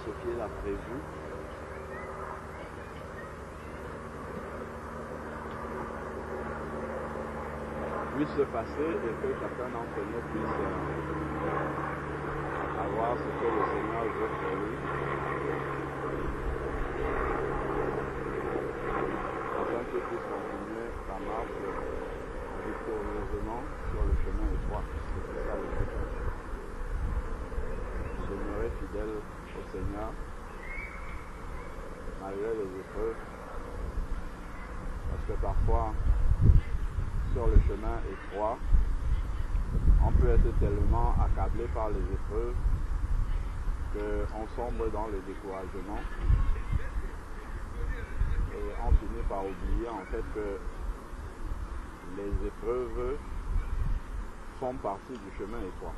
ce qu'il a prévu. Puisse se passer et que chacun d'entre nous puisse avoir ce que le Seigneur veut pour lui. Afin qu'il puisse continuer sa marche victorieusement sur le chemin étroit. C'est ça le but. Demeurer fidèle au Seigneur malgré les épreuves. Parce que parfois, sur le chemin étroit, on peut être tellement accablé par les épreuves qu'on sombre dans le découragement et on finit par oublier en fait que les épreuves font partie du chemin étroit.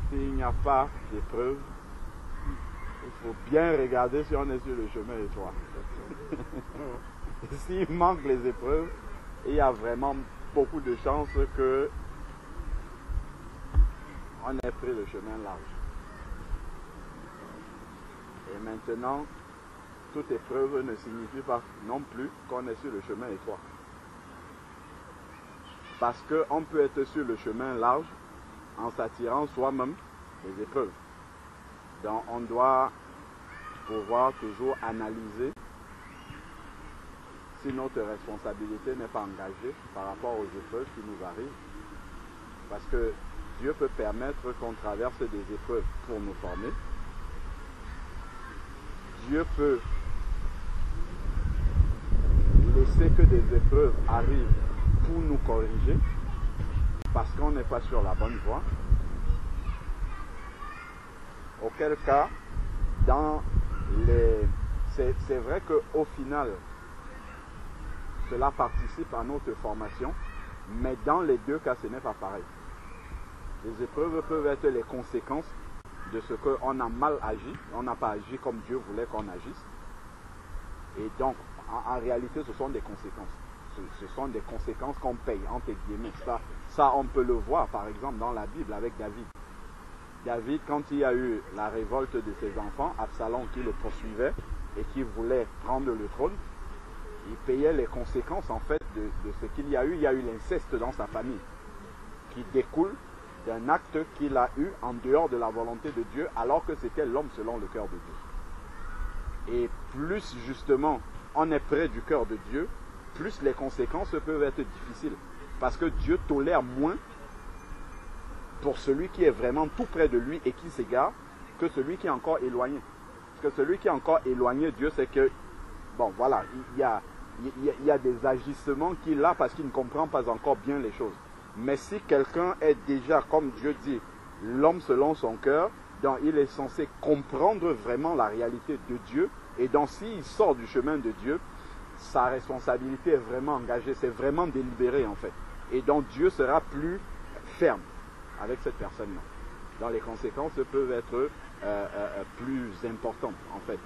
S'il n'y a pas d'épreuve, il faut bien regarder si on est sur le chemin étroit. S'il manque les épreuves, il y a vraiment beaucoup de chances que on ait pris le chemin large. Et maintenant, toute épreuve ne signifie pas non plus qu'on est sur le chemin étroit. Parce qu'on peut être sur le chemin large en s'attirant soi-même des épreuves. Donc on doit pouvoir toujours analyser si notre responsabilité n'est pas engagée par rapport aux épreuves qui nous arrivent. Parce que Dieu peut permettre qu'on traverse des épreuves pour nous former. Dieu peut laisser que des épreuves arrivent pour nous corriger parce qu'on n'est pas sur la bonne voie. Auquel cas, c'est vrai qu'au final, cela participe à notre formation, mais dans les deux cas, ce n'est pas pareil. Les épreuves peuvent être les conséquences de ce qu'on a mal agi, on n'a pas agi comme Dieu voulait qu'on agisse. Et donc, en réalité, ce sont des conséquences. Ce sont des conséquences qu'on paye, entre guillemets. Ça, on peut le voir, par exemple, dans la Bible avec David. David, quand il y a eu la révolte de ses enfants, Absalom qui le poursuivait et qui voulait prendre le trône, il payait les conséquences en fait de ce qu'il y a eu. Il y a eu l'inceste dans sa famille qui découle d'un acte qu'il a eu en dehors de la volonté de Dieu alors que c'était l'homme selon le cœur de Dieu. Et plus justement on est près du cœur de Dieu, plus les conséquences peuvent être difficiles parce que Dieu tolère moins pour celui qui est vraiment tout près de lui et qui s'égare que celui qui est encore éloigné. Parce que celui qui est encore éloigné, Dieu sait que, bon voilà, il y a des agissements qu'il a parce qu'il ne comprend pas encore bien les choses. Mais si quelqu'un est déjà, comme Dieu dit, l'homme selon son cœur, donc il est censé comprendre vraiment la réalité de Dieu. Et donc s'il sort du chemin de Dieu, sa responsabilité est vraiment engagée, c'est vraiment délibéré en fait. Et donc Dieu sera plus ferme avec cette personne-là. Donc les conséquences peuvent être plus importantes en fait,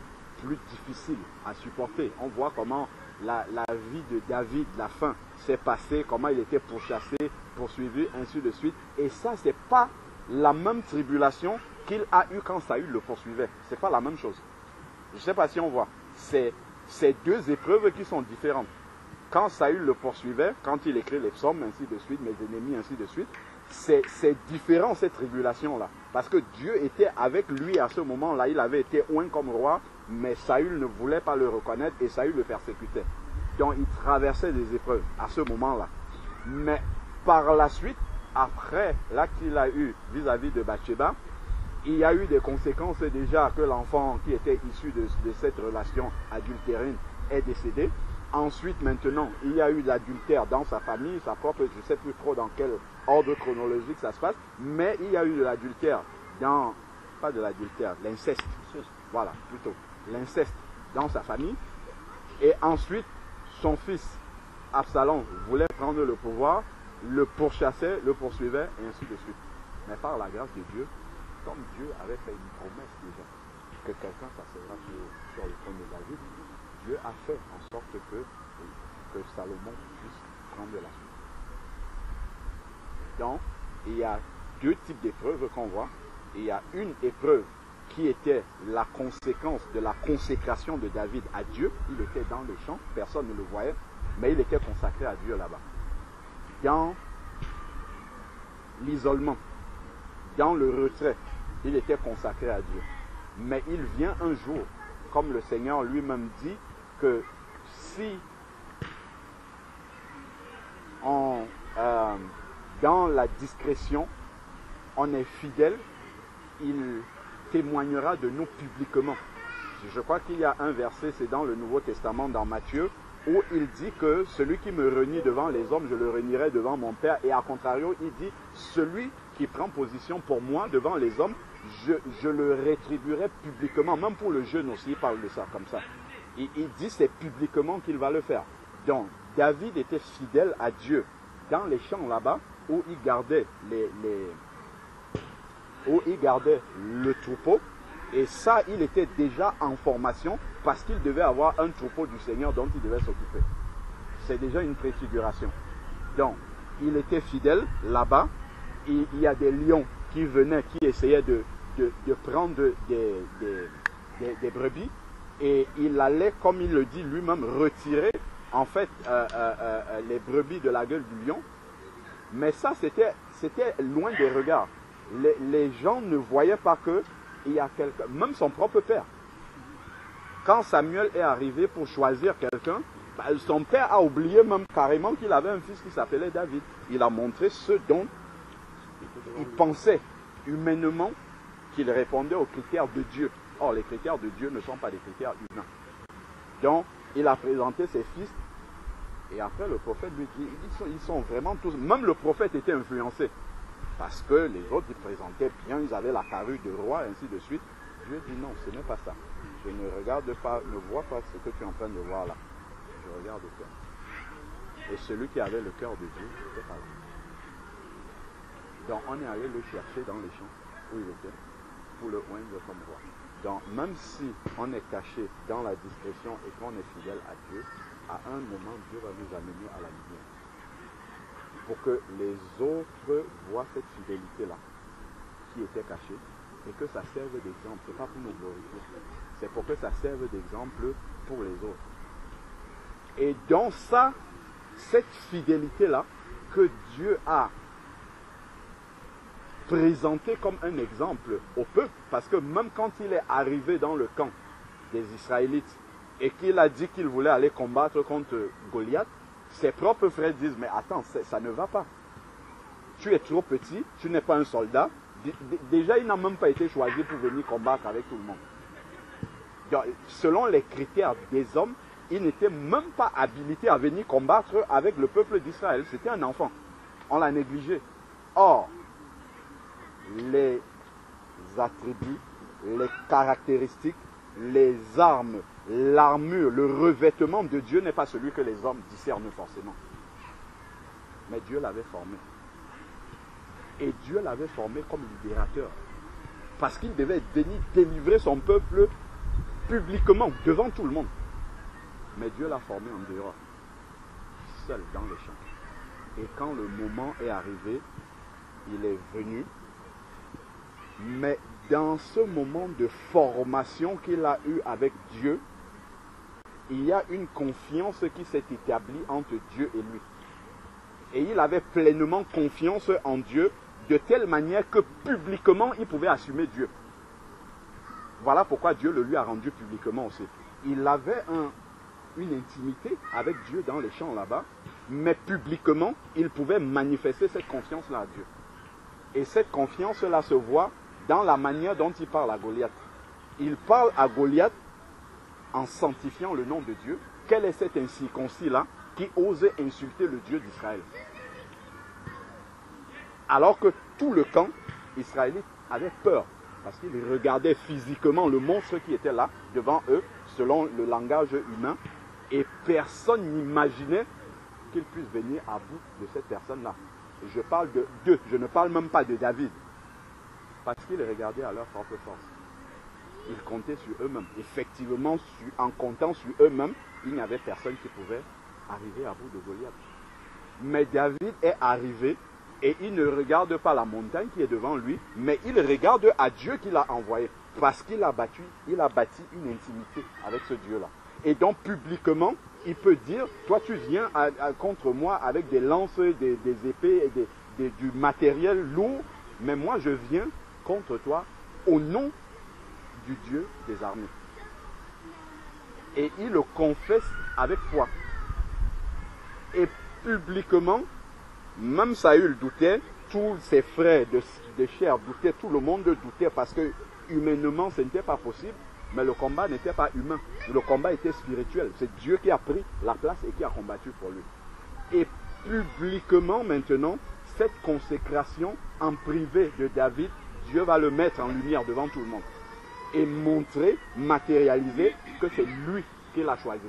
plus difficiles à supporter. On voit comment la vie de David, la fin s'est passée, comment il était pourchassé, poursuivi, ainsi de suite. Et ça, c'est pas la même tribulation qu'il a eu quand Saül le poursuivait. C'est pas la même chose. Je ne sais pas si on voit. C'est deux épreuves qui sont différentes. Quand Saül le poursuivait, quand il écrit les psaumes, ainsi de suite, mes ennemis, ainsi de suite, c'est différent cette tribulation-là. Parce que Dieu était avec lui à ce moment-là. Il avait été oint comme roi, mais Saül ne voulait pas le reconnaître et Saül le persécutait. Donc il traversait des épreuves à ce moment-là. Mais par la suite, après l'acte qu'il a eu vis-à-vis de Bathsheba, il y a eu des conséquences déjà que l'enfant qui était issu de cette relation adultérine est décédé. Ensuite, maintenant, il y a eu l'adultère dans sa famille, sa propre, je ne sais plus trop dans quel ordre chronologique ça se passe, mais il y a eu de l'adultère dans, pas de l'adultère, l'inceste, voilà, plutôt, l'inceste dans sa famille. Et ensuite, son fils, Absalom, voulait prendre le pouvoir, le pourchassait, le poursuivait, et ainsi de suite. Mais par la grâce de Dieu, comme Dieu avait fait une promesse déjà, que quelqu'un s'asseyera sur le trône de David, Dieu a fait en sorte que Salomon puisse prendre la suite. Donc, il y a deux types d'épreuves qu'on voit. Il y a une épreuve qui était la conséquence de la consécration de David à Dieu. Il était dans les champs, personne ne le voyait, mais il était consacré à Dieu là-bas. Dans l'isolement, dans le retrait, il était consacré à Dieu. Mais il vient un jour, comme le Seigneur lui-même dit, que si dans la discrétion, on est fidèle, il témoignera de nous publiquement. Je crois qu'il y a un verset, c'est dans le Nouveau Testament, dans Matthieu, où il dit que celui qui me renie devant les hommes, je le renierai devant mon Père. Et à contrario, il dit, celui qui prend position pour moi devant les hommes, je le rétribuerai publiquement. Même pour le jeûne aussi, il parle de ça comme ça. Il dit c'est publiquement qu'il va le faire. Donc, David était fidèle à Dieu dans les champs là-bas, où il gardait le troupeau. Et ça, il était déjà en formation parce qu'il devait avoir un troupeau du Seigneur dont il devait s'occuper. C'est déjà une préfiguration. Donc, il était fidèle là-bas. Il y a des lions qui venaient, qui essayaient de prendre des brebis. Et il allait, comme il le dit lui-même, retirer en fait les brebis de la gueule du lion. Mais ça, c'était loin des regards. Les gens ne voyaient pas que il y a quelqu'un, même son propre père. Quand Samuel est arrivé pour choisir quelqu'un, son père a oublié même carrément qu'il avait un fils qui s'appelait David. Il a montré ce dont il pensait humainement qu'il répondait aux critères de Dieu. Or, les critères de Dieu ne sont pas des critères humains. Donc, il a présenté ses fils. Et après, le prophète lui dit, ils sont vraiment tous... Même le prophète était influencé. Parce que les autres, ils présentaient bien, ils avaient la carrure de roi, ainsi de suite. Dieu dit non, ce n'est pas ça. Je ne regarde pas, ne vois pas ce que tu es en train de voir là. Je regarde le cœur. Et celui qui avait le cœur de Dieu, c'était pas là. Donc, on est allé le chercher dans les champs où il était, pour le oindre comme roi. Donc, même si on est caché dans la discrétion et qu'on est fidèle à Dieu, à un moment, Dieu va nous amener à la lumière. Pour que les autres voient cette fidélité-là, qui était cachée, et que ça serve d'exemple. Ce n'est pas pour nous glorifier, c'est pour que ça serve d'exemple pour les autres. Et dans ça, cette fidélité-là, que Dieu a présentée comme un exemple au peuple, parce que même quand il est arrivé dans le camp des Israélites, et qu'il a dit qu'il voulait aller combattre contre Goliath, ses propres frères disent, mais attends, ça ne va pas. Tu es trop petit, tu n'es pas un soldat. Déjà, il n'a même pas été choisi pour venir combattre avec tout le monde. Donc, selon les critères des hommes, il n'était même pas habilité à venir combattre avec le peuple d'Israël. C'était un enfant. On l'a négligé. Or, les attributs, les caractéristiques, les armes, l'armure, le revêtement de Dieu n'est pas celui que les hommes discernent forcément. Mais Dieu l'avait formé. Et Dieu l'avait formé comme libérateur. Parce qu'il devait venir délivrer son peuple publiquement, devant tout le monde. Mais Dieu l'a formé en dehors, seul dans les champs. Et quand le moment est arrivé, il est venu. Mais dans ce moment de formation qu'il a eu avec Dieu, il y a une confiance qui s'est établie entre Dieu et lui. Et il avait pleinement confiance en Dieu, de telle manière que publiquement, il pouvait assumer Dieu. Voilà pourquoi Dieu le lui a rendu publiquement aussi. Il avait une intimité avec Dieu dans les champs là-bas, mais publiquement, il pouvait manifester cette confiance-là à Dieu. Et cette confiance-là se voit dans la manière dont il parle à Goliath. Il parle à Goliath en sanctifiant le nom de Dieu. Quel est cet incirconcis-là qui osait insulter le Dieu d'Israël? Alors que tout le camp israélite avait peur, parce qu'ils regardaient physiquement le monstre qui était là, devant eux, selon le langage humain, et personne n'imaginait qu'il puisse venir à bout de cette personne-là. Je parle de deux, je ne parle même pas de David, parce qu'ils regardaient à leur propre force. Ils comptaient sur eux-mêmes. Effectivement, en comptant sur eux-mêmes, il n'y avait personne qui pouvait arriver à bout de Goliath. Mais David est arrivé et il ne regarde pas la montagne qui est devant lui, mais il regarde à Dieu qui l'a envoyé. Parce qu'il a bâti une intimité avec ce Dieu-là. Et donc publiquement, il peut dire, toi tu viens contre moi avec des lances, des épées, et du matériel lourd, mais moi je viens contre toi au nom du Dieu des armées. Et il le confesse avec foi. Et publiquement, même Saül doutait, tous ses frères de chair doutaient, tout le monde doutait parce que humainement ce n'était pas possible, mais le combat n'était pas humain, le combat était spirituel. C'est Dieu qui a pris la place et qui a combattu pour lui. Et publiquement maintenant, cette consécration en privé de David, Dieu va le mettre en lumière devant tout le monde et montrer, matérialiser que c'est lui qui l'a choisi.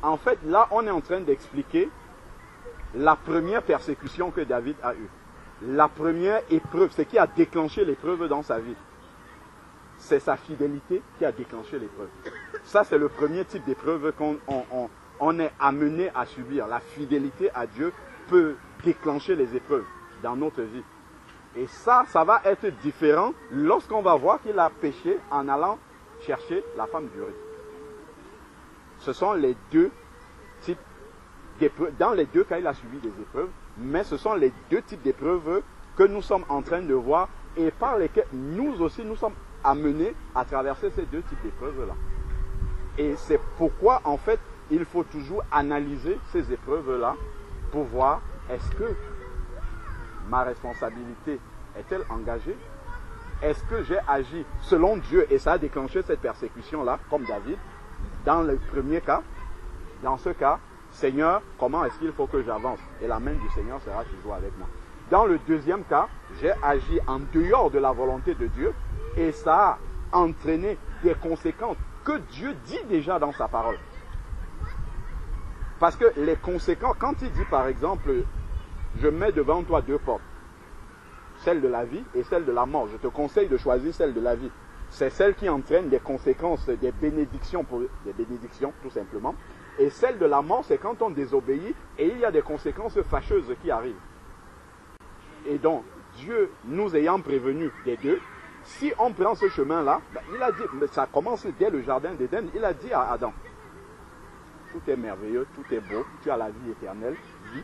En fait, là, on est en train d'expliquer la première persécution que David a eue. La première épreuve, ce qui a déclenché l'épreuve dans sa vie. C'est sa fidélité qui a déclenché l'épreuve. Ça, c'est le premier type d'épreuve qu'on est amené à subir. La fidélité à Dieu peut déclencher les épreuves dans notre vie. Et ça va être différent lorsqu'on va voir qu'il a péché en allant chercher la femme d'Uri. Ce sont les deux types d'épreuves. Dans les deux cas, il a subi des épreuves, mais ce sont les deux types d'épreuves que nous sommes en train de voir et par lesquelles nous aussi nous sommes amenés à traverser ces deux types d'épreuves-là. Et c'est pourquoi, en fait, il faut toujours analyser ces épreuves-là pour voir est-ce que ma responsabilité est-elle engagée? Est-ce que j'ai agi selon Dieu et ça a déclenché cette persécution-là, comme David? Dans le premier cas, dans ce cas, Seigneur, comment est-ce qu'il faut que j'avance? Et la main du Seigneur sera toujours avec moi. Dans le deuxième cas, j'ai agi en dehors de la volonté de Dieu et ça a entraîné des conséquences que Dieu dit déjà dans sa parole. Parce que les conséquences, quand il dit par exemple, je mets devant toi deux portes, celle de la vie et celle de la mort, je te conseille de choisir celle de la vie. C'est celle qui entraîne des conséquences, des bénédictions tout simplement. Et celle de la mort, c'est quand on désobéit et il y a des conséquences fâcheuses qui arrivent. Et donc, Dieu nous ayant prévenus des deux, si on prend ce chemin-là, il a dit, ça commence dès le jardin d'Éden, il a dit à Adam, tout est merveilleux, tout est beau, tu as la vie éternelle, vis,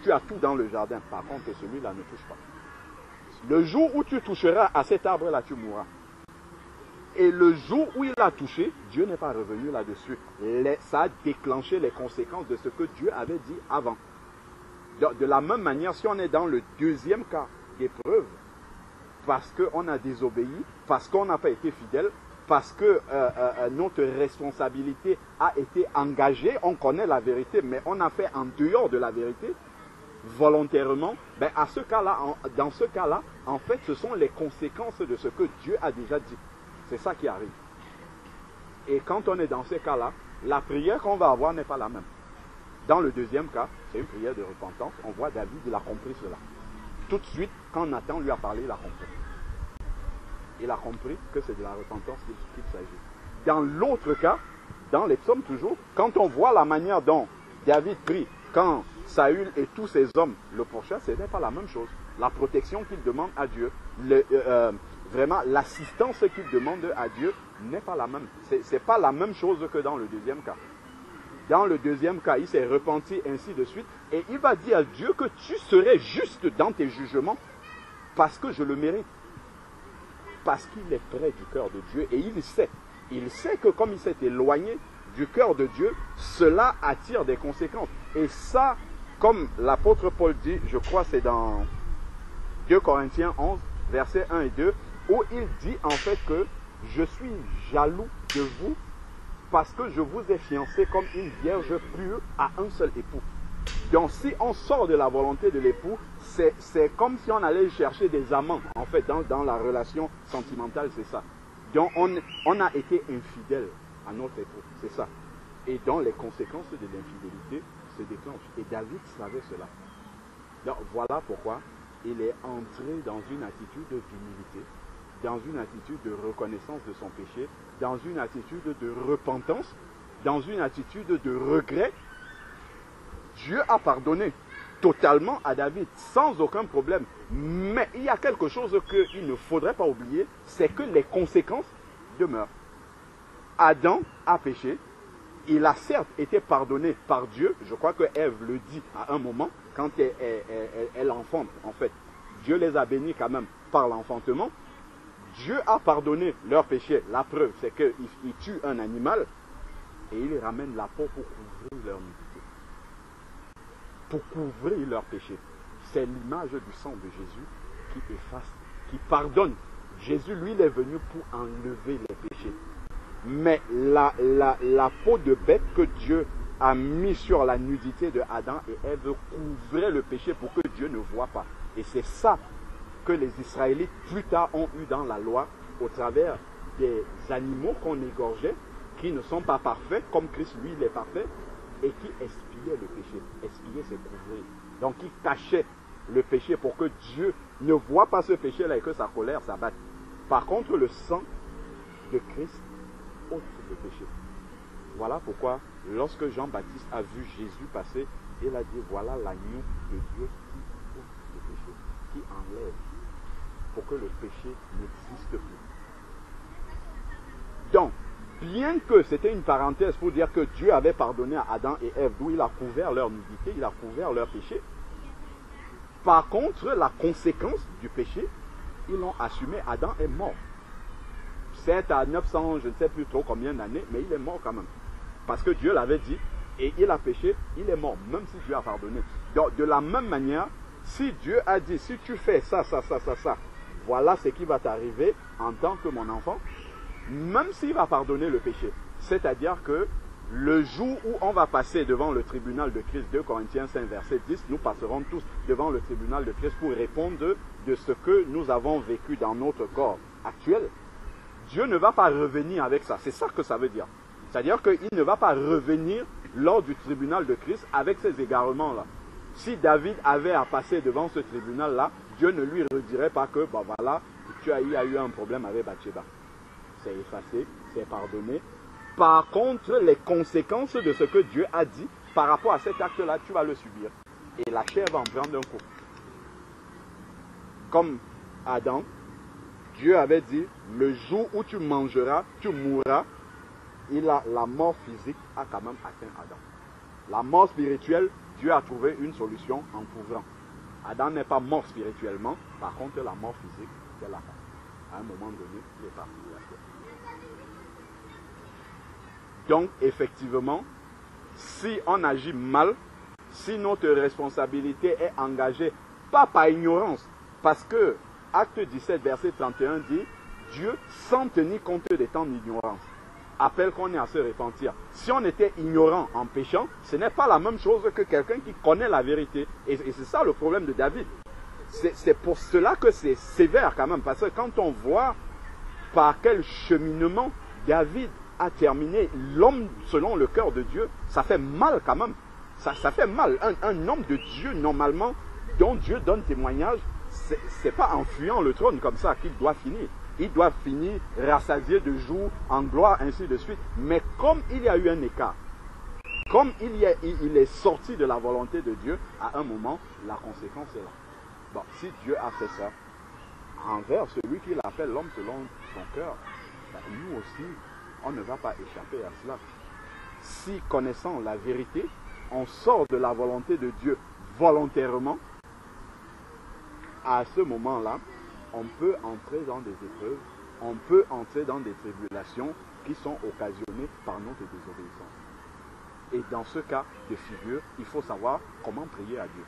tu as tout dans le jardin, par contre celui-là ne touche pas. Le jour où tu toucheras à cet arbre-là, tu mourras. Et le jour où il a touché, Dieu n'est pas revenu là-dessus. Ça a déclenché les conséquences de ce que Dieu avait dit avant. De la même manière, si on est dans le deuxième cas d'épreuve, parce qu'on a désobéi, parce qu'on n'a pas été fidèle, parce que notre responsabilité a été engagée, on connaît la vérité, mais on a fait en dehors de la vérité, volontairement, dans ce cas-là, en fait, ce sont les conséquences de ce que Dieu a déjà dit. C'est ça qui arrive. Et quand on est dans ces cas-là, la prière qu'on va avoir n'est pas la même. Dans le deuxième cas, c'est une prière de repentance. On voit David, il a compris cela. Tout de suite, quand Nathan lui a parlé, il a compris. Il a compris que c'est de la repentance qu'il s'agit. Dans l'autre cas, dans les psaumes toujours, quand on voit la manière dont David prie, quand Saül et tous ses hommes le pourchassent, ce n'est pas la même chose. La protection qu'il demande à Dieu, vraiment l'assistance qu'il demande à Dieu n'est pas la même. Ce n'est pas la même chose que dans le deuxième cas. Dans le deuxième cas, il s'est repenti ainsi de suite et il va dire à Dieu que tu serais juste dans tes jugements parce que je le mérite. Parce qu'il est près du cœur de Dieu et il sait que comme il s'est éloigné du cœur de Dieu, cela attire des conséquences. Et ça, comme l'apôtre Paul dit, je crois c'est dans 2 Corinthiens 11, versets 1 et 2, où il dit en fait que je suis jaloux de vous parce que je vous ai fiancé comme une vierge pure à un seul époux. Donc si on sort de la volonté de l'époux, c'est comme si on allait chercher des amants. En fait, dans la relation sentimentale, c'est ça. Donc on a été infidèle à notre époux, c'est ça. Et donc les conséquences de l'infidélité se déclenchent. Et David savait cela. Donc voilà pourquoi il est entré dans une attitude d'humilité, dans une attitude de reconnaissance de son péché, dans une attitude de repentance, dans une attitude de regret. Dieu a pardonné, totalement à David, sans aucun problème. Mais il y a quelque chose qu'il ne faudrait pas oublier, c'est que les conséquences demeurent. Adam a péché, il a certes été pardonné par Dieu, je crois que Ève le dit à un moment, quand elle enfante, en fait. Dieu les a bénis quand même par l'enfantement. Dieu a pardonné leurs péchés. La preuve, c'est qu'il tue un animal et il ramène la peau pour couvrir leur nudité. Pour couvrir leurs péchés. C'est l'image du sang de Jésus qui efface, qui pardonne. Jésus, lui, il est venu pour enlever les péchés. Mais la peau de bête que Dieu a mis sur la nudité de Adam et Ève couvrait le péché pour que Dieu ne voie pas. Et c'est ça que les Israélites plus tard ont eu dans la loi au travers des animaux qu'on égorgeait, qui ne sont pas parfaits, comme Christ lui il est parfait, et qui expiaient le péché. Expier c'est couvrir. Donc il cachait le péché pour que Dieu ne voit pas ce péché-là et que sa colère s'abatte. Par contre le sang de Christ ôte le péché. Voilà pourquoi lorsque Jean-Baptiste a vu Jésus passer, il a dit voilà l'agneau de Dieu qui ôte le péché, qui enlève, pour que le péché n'existe plus. Donc, bien que c'était une parenthèse pour dire que Dieu avait pardonné à Adam et Ève, d'où il a couvert leur nudité, il a couvert leur péché. Par contre, la conséquence du péché, ils l'ont assumé, Adam est mort. C'est à 900, je ne sais plus trop combien d'années, mais il est mort quand même. Parce que Dieu l'avait dit, et il a péché, il est mort, même si Dieu a pardonné. Donc, de la même manière, si Dieu a dit, si tu fais ça, voilà ce qui va t'arriver en tant que mon enfant, même s'il va pardonner le péché. C'est-à-dire que le jour où on va passer devant le tribunal de Christ, 2 Corinthiens 5, verset 10, nous passerons tous devant le tribunal de Christ pour répondre de ce que nous avons vécu dans notre corps actuel. Dieu ne va pas revenir avec ça. C'est ça que ça veut dire. C'est-à-dire qu'il ne va pas revenir lors du tribunal de Christ avec ces égarements-là. Si David avait à passer devant ce tribunal-là, Dieu ne lui redirait pas que, ben voilà, il y a eu un problème avec Bathsheba. C'est effacé, c'est pardonné. Par contre, les conséquences de ce que Dieu a dit par rapport à cet acte-là, tu vas le subir. Et la chair va en prendre un coup. Comme Adam, Dieu avait dit, le jour où tu mangeras, tu mourras. La mort physique a quand même atteint Adam. La mort spirituelle, Dieu a trouvé une solution en couvrant. Adam n'est pas mort spirituellement, par contre la mort physique, c'est là. À un moment donné, il est parti de la terre. Donc, effectivement, si on agit mal, si notre responsabilité est engagée, pas par ignorance, parce que Acte 17, verset 31 dit, Dieu, sans tenir compte des temps d'ignorance, appelle qu'on ait à se repentir. Si on était ignorant en péchant, ce n'est pas la même chose que quelqu'un qui connaît la vérité. Et c'est ça le problème de David. C'est pour cela que c'est sévère quand même, parce que quand on voit par quel cheminement David a terminé l'homme selon le cœur de Dieu, ça fait mal quand même. Ça fait mal. Un homme de Dieu, normalement, dont Dieu donne témoignage, c'est pas en fuyant le trône comme ça qu'il doit finir. Il doit finir rassasié de jour, en gloire, ainsi de suite. Mais comme il y a eu un écart, comme il est sorti de la volonté de Dieu, à un moment, la conséquence est là. Bon, si Dieu a fait ça, envers celui qu'il appelle l'homme selon son cœur, ben, nous aussi, on ne va pas échapper à cela. Si, connaissant la vérité, on sort de la volonté de Dieu volontairement, à ce moment-là, on peut entrer dans des épreuves, on peut entrer dans des tribulations qui sont occasionnées par notre désobéissance. Et dans ce cas de figure, il faut savoir comment prier à Dieu.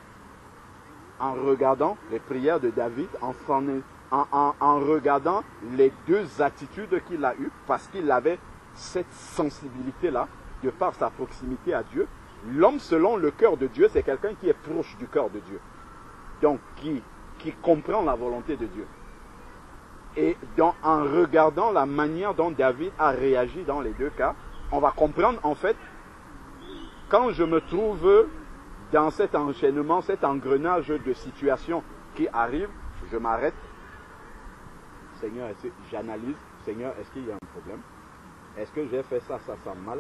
En regardant les prières de David, en regardant les deux attitudes qu'il a eues, parce qu'il avait cette sensibilité-là, de par sa proximité à Dieu. L'homme selon le cœur de Dieu, c'est quelqu'un qui est proche du cœur de Dieu. Donc, qui comprend la volonté de Dieu. Et en regardant la manière dont David a réagi dans les deux cas, on va comprendre en fait, quand je me trouve dans cet enchaînement, cet engrenage de situations qui arrivent, je m'arrête. Seigneur, j'analyse. Seigneur, est-ce qu'il y a un problème? Est-ce que j'ai fait ça mal?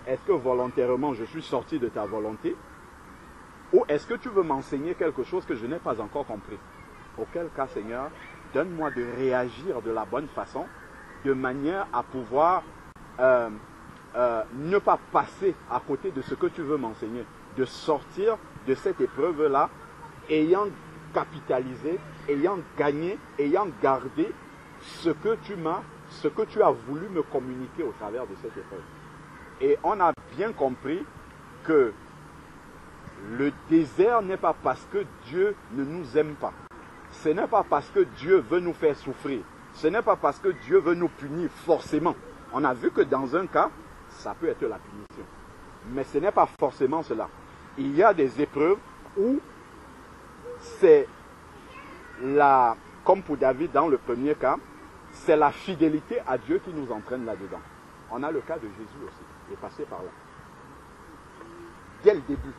Est-ce que volontairement je suis sorti de ta volonté? Ou est-ce que tu veux m'enseigner quelque chose que je n'ai pas encore compris? Auquel cas, Seigneur, donne-moi de réagir de la bonne façon, de manière à pouvoir ne pas passer à côté de ce que tu veux m'enseigner, de sortir de cette épreuve-là, ayant capitalisé, ayant gagné, ayant gardé ce que tu as voulu me communiquer au travers de cette épreuve. Et on a bien compris que le désert n'est pas parce que Dieu ne nous aime pas. Ce n'est pas parce que Dieu veut nous faire souffrir. Ce n'est pas parce que Dieu veut nous punir forcément. On a vu que dans un cas, ça peut être la punition. Mais ce n'est pas forcément cela. Il y a des épreuves où c'est comme pour David dans le premier cas, c'est la fidélité à Dieu qui nous entraîne là-dedans. On a le cas de Jésus aussi, il est passé par là. Dès le début,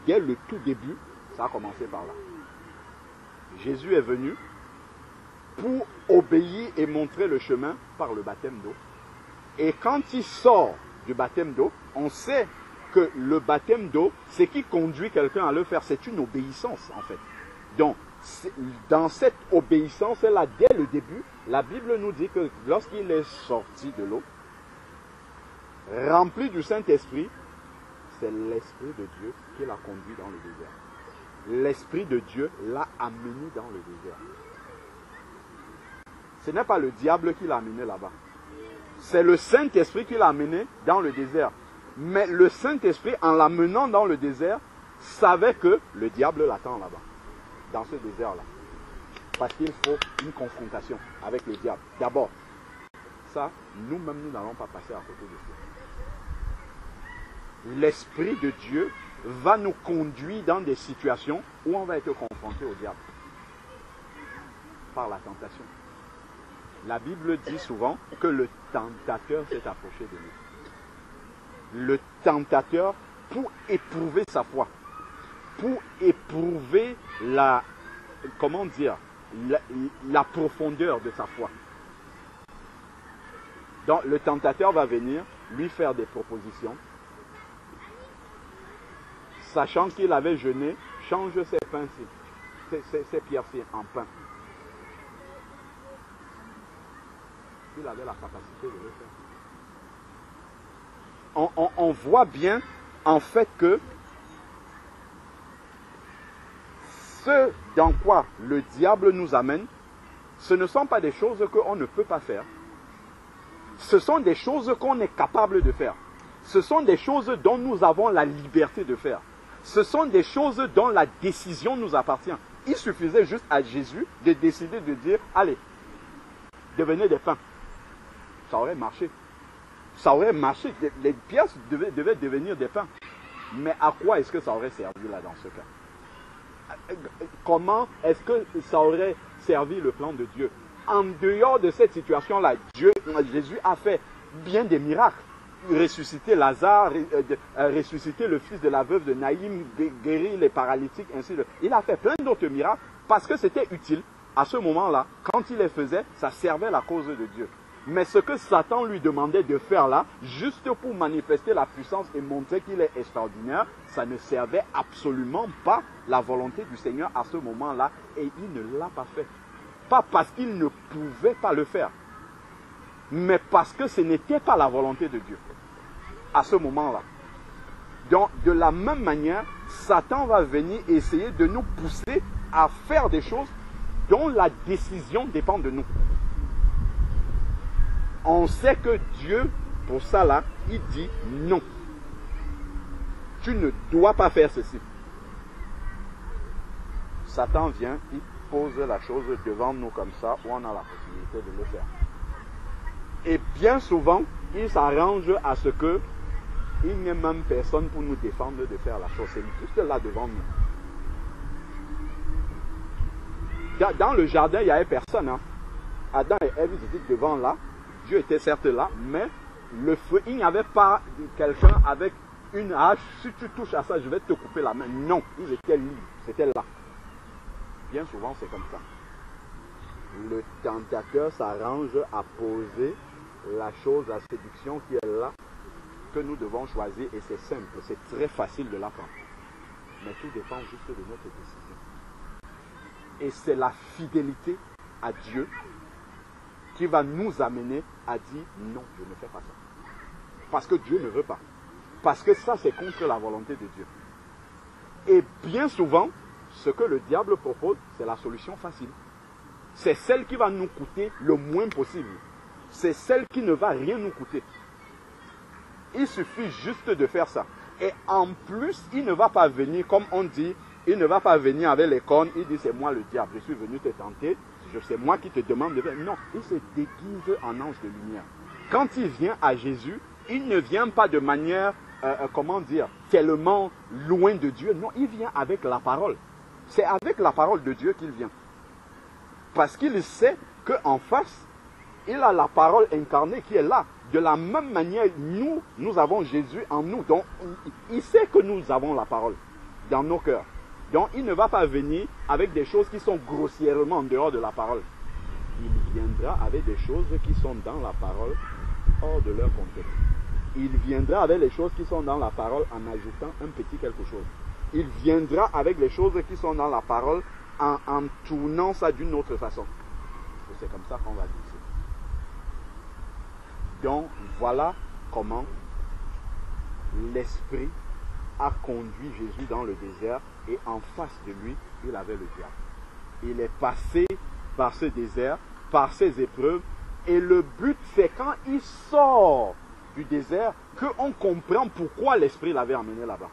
dès le tout début, ça a commencé par là. Jésus est venu pour obéir et montrer le chemin par le baptême d'eau. Et quand il sort du baptême d'eau, on sait que le baptême d'eau, c'est qui conduit quelqu'un à le faire, c'est une obéissance en fait. Donc, dans cette obéissance-là, dès le début, la Bible nous dit que lorsqu'il est sorti de l'eau, rempli du Saint-Esprit, c'est l'Esprit de Dieu qui l'a conduit dans le désert. L'Esprit de Dieu l'a amené dans le désert. Ce n'est pas le diable qui l'a amené là-bas. C'est le Saint-Esprit qui l'a amené dans le désert. Mais le Saint-Esprit, en l'amenant dans le désert, savait que le diable l'attend là-bas, dans ce désert-là. Parce qu'il faut une confrontation avec le diable. D'abord, ça, nous-mêmes, nous n'allons pas passer à côté de ça. L'Esprit de Dieu va nous conduire dans des situations où on va être confronté au diable. Par la tentation. La Bible dit souvent que le tentateur s'est approché de nous. Le tentateur, pour éprouver sa foi, pour éprouver la profondeur de sa foi. Donc le tentateur va venir lui faire des propositions. Sachant qu'il avait jeûné, change ses pains-ci, ses pierres-ci en pain. Il avait la capacité de le faire. On voit bien en fait que ce dans quoi le diable nous amène, ce ne sont pas des choses qu'on ne peut pas faire. Ce sont des choses qu'on est capable de faire. Ce sont des choses dont nous avons la liberté de faire. Ce sont des choses dont la décision nous appartient. Il suffisait juste à Jésus de décider de dire, allez, devenez des pains. Ça aurait marché. Ça aurait marché. Les pierres devaient devenir des pains. Mais à quoi est-ce que ça aurait servi là dans ce cas? Comment est-ce que ça aurait servi le plan de Dieu? En dehors de cette situation-là, Jésus a fait bien des miracles. Ressusciter Lazare, ressusciter le fils de la veuve de Naïm, guérir les paralytiques, ainsi de suite. Il a fait plein d'autres miracles parce que c'était utile. À ce moment-là, quand il les faisait, ça servait la cause de Dieu. Mais ce que Satan lui demandait de faire là, juste pour manifester la puissance et montrer qu'il est extraordinaire, ça ne servait absolument pas la volonté du Seigneur à ce moment-là et il ne l'a pas fait. Pas parce qu'il ne pouvait pas le faire, mais parce que ce n'était pas la volonté de Dieu à ce moment-là. Donc, de la même manière, Satan va venir essayer de nous pousser à faire des choses dont la décision dépend de nous. On sait que Dieu, pour ça là, il dit non. Tu ne dois pas faire ceci. Satan vient, il pose la chose devant nous comme ça, où on a la possibilité de le faire. Et bien souvent, il s'arrange à ce que il n'y ait même personne pour nous défendre de faire la chose. C'est juste là devant nous. Dans le jardin, il n'y avait personne. Hein. Adam et Ève étaient devant là. Dieu était certes là, mais le feu, il n'y avait pas quelqu'un avec une hache. Si tu touches à ça, je vais te couper la main. Non, ils étaient libres. C'était là. Bien souvent, c'est comme ça. Le tentateur s'arrange à poser la chose, la séduction qui est là, que nous devons choisir, et c'est simple, c'est très facile de l'apprendre. mais tout dépend juste de notre décision. Et c'est la fidélité à Dieu qui va nous amener à dire non, je ne fais pas ça. Parce que Dieu ne veut pas. Parce que ça, c'est contre la volonté de Dieu. Et bien souvent, ce que le diable propose, c'est la solution facile. C'est celle qui va nous coûter le moins possible. C'est celle qui ne va rien nous coûter. Il suffit juste de faire ça. Et en plus, il ne va pas venir, comme on dit, il ne va pas venir avec les cornes, il dit c'est moi le diable, je suis venu te tenter, c'est moi qui te demande de faire. Non, il se déguise en ange de lumière. Quand il vient à Jésus, il ne vient pas de manière, tellement loin de Dieu. Non, il vient avec la parole. C'est avec la parole de Dieu qu'il vient. Parce qu'il sait qu'en face, il a la parole incarnée qui est là. De la même manière, nous avons Jésus en nous. Donc, il sait que nous avons la parole dans nos cœurs. Donc, il ne va pas venir avec des choses qui sont grossièrement en dehors de la parole. Il viendra avec des choses qui sont dans la parole, hors de leur contexte. Il viendra avec les choses qui sont dans la parole en ajoutant un petit quelque chose. Il viendra avec les choses qui sont dans la parole en tournant ça d'une autre façon. Et c'est comme ça qu'on va dire. Donc, voilà comment l'Esprit a conduit Jésus dans le désert et en face de lui, il avait le diable. Il est passé par ce désert, par ces épreuves, et le but, c'est quand il sort du désert qu'on comprend pourquoi l'Esprit l'avait emmené là-bas.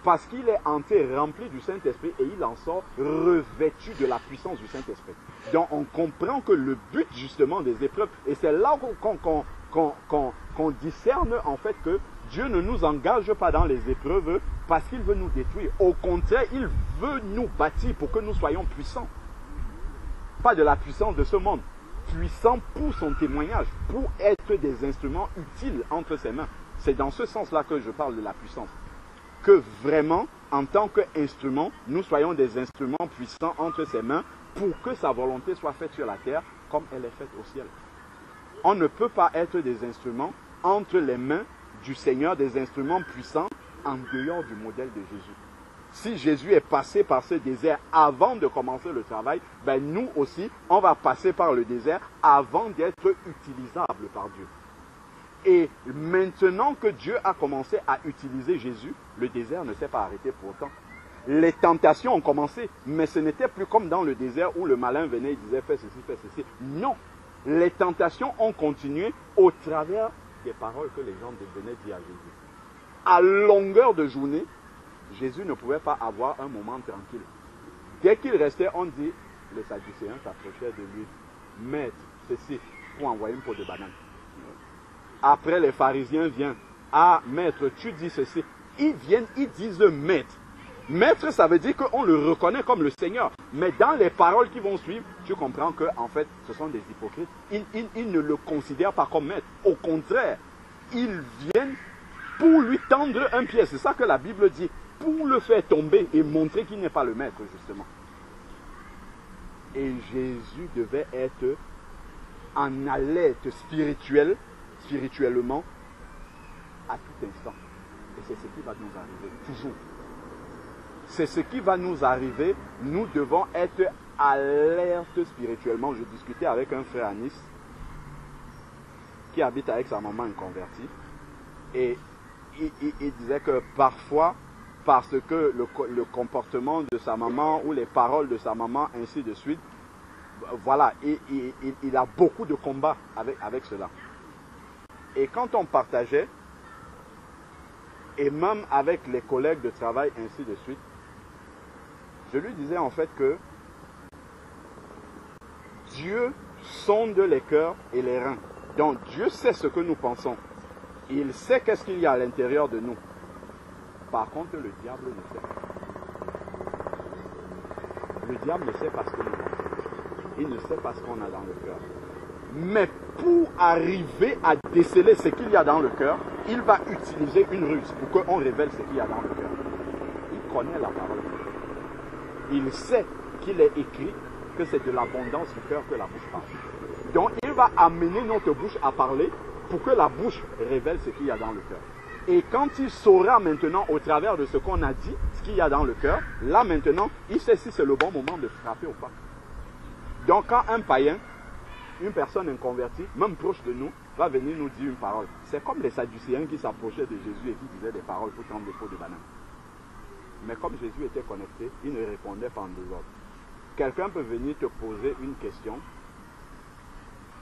Parce qu'il est entré rempli du Saint-Esprit et il en sort revêtu de la puissance du Saint-Esprit. Donc on comprend que le but justement des épreuves, et c'est là qu'on discerne en fait que Dieu ne nous engage pas dans les épreuves parce qu'il veut nous détruire. Au contraire, il veut nous bâtir pour que nous soyons puissants. Pas de la puissance de ce monde. Puissants pour son témoignage, pour être des instruments utiles entre ses mains. C'est dans ce sens-là que je parle de la puissance. Que vraiment, en tant qu'instrument, nous soyons des instruments puissants entre ses mains pour que sa volonté soit faite sur la terre comme elle est faite au ciel. On ne peut pas être des instruments entre les mains du Seigneur, des instruments puissants en dehors du modèle de Jésus. Si Jésus est passé par ce désert avant de commencer le travail, ben nous aussi, on va passer par le désert avant d'être utilisables par Dieu. Et maintenant que Dieu a commencé à utiliser Jésus, le désert ne s'est pas arrêté pour autant. Les tentations ont commencé, mais ce n'était plus comme dans le désert où le malin venait et disait fais ceci, fais ceci. Non, les tentations ont continué au travers des paroles que les gens venaient dire à Jésus. À longueur de journée, Jésus ne pouvait pas avoir un moment tranquille. Dès qu'il restait, on dit, les Sadducéens s'approchaient de lui. Maître, ceci, pour envoyer une peau de banane. Après, les pharisiens viennent. Ah, maître, tu dis ceci. Ils viennent, ils disent maître. Maître, ça veut dire qu'on le reconnaît comme le Seigneur. Mais dans les paroles qui vont suivre, tu comprends qu'en fait, ce sont des hypocrites. Ils ne le considèrent pas comme maître. Au contraire, ils viennent pour lui tendre un pied. C'est ça que la Bible dit. Pour le faire tomber et montrer qu'il n'est pas le maître, justement. Et Jésus devait être en alerte spirituellement, à tout instant. Et c'est ce qui va nous arriver, toujours. C'est ce qui va nous arriver. Nous devons être alertes spirituellement. Je discutais avec un frère à Nice qui habite avec sa maman inconvertie. Et il disait que parfois, parce que le comportement de sa maman ou les paroles de sa maman, ainsi de suite, voilà, il a beaucoup de combats avec cela. Et quand on partageait, et même avec les collègues de travail, ainsi de suite, je lui disais en fait que Dieu sonde les cœurs et les reins. Donc Dieu sait ce que nous pensons. Il sait qu'est-ce qu'il y a à l'intérieur de nous. Par contre, le diable ne sait pas. Le diable ne sait pas ce que nous pensons. Il ne sait pas ce qu'on a dans le cœur. Mais pour arriver à déceler ce qu'il y a dans le cœur, il va utiliser une ruse pour qu'on révèle ce qu'il y a dans le cœur. Il connaît la parole. Il sait qu'il est écrit que c'est de l'abondance du cœur que la bouche parle. Donc il va amener notre bouche à parler pour que la bouche révèle ce qu'il y a dans le cœur. Et quand il saura maintenant au travers de ce qu'on a dit, ce qu'il y a dans le cœur, là maintenant, il sait si c'est le bon moment de frapper ou pas. Donc quand un païen, une personne inconvertie, même proche de nous, va venir nous dire une parole. C'est comme les Sadducéens qui s'approchaient de Jésus et qui disaient des paroles pour prendre des pots de banane. Mais comme Jésus était connecté, il ne répondait pas en désordre. Quelqu'un peut venir te poser une question,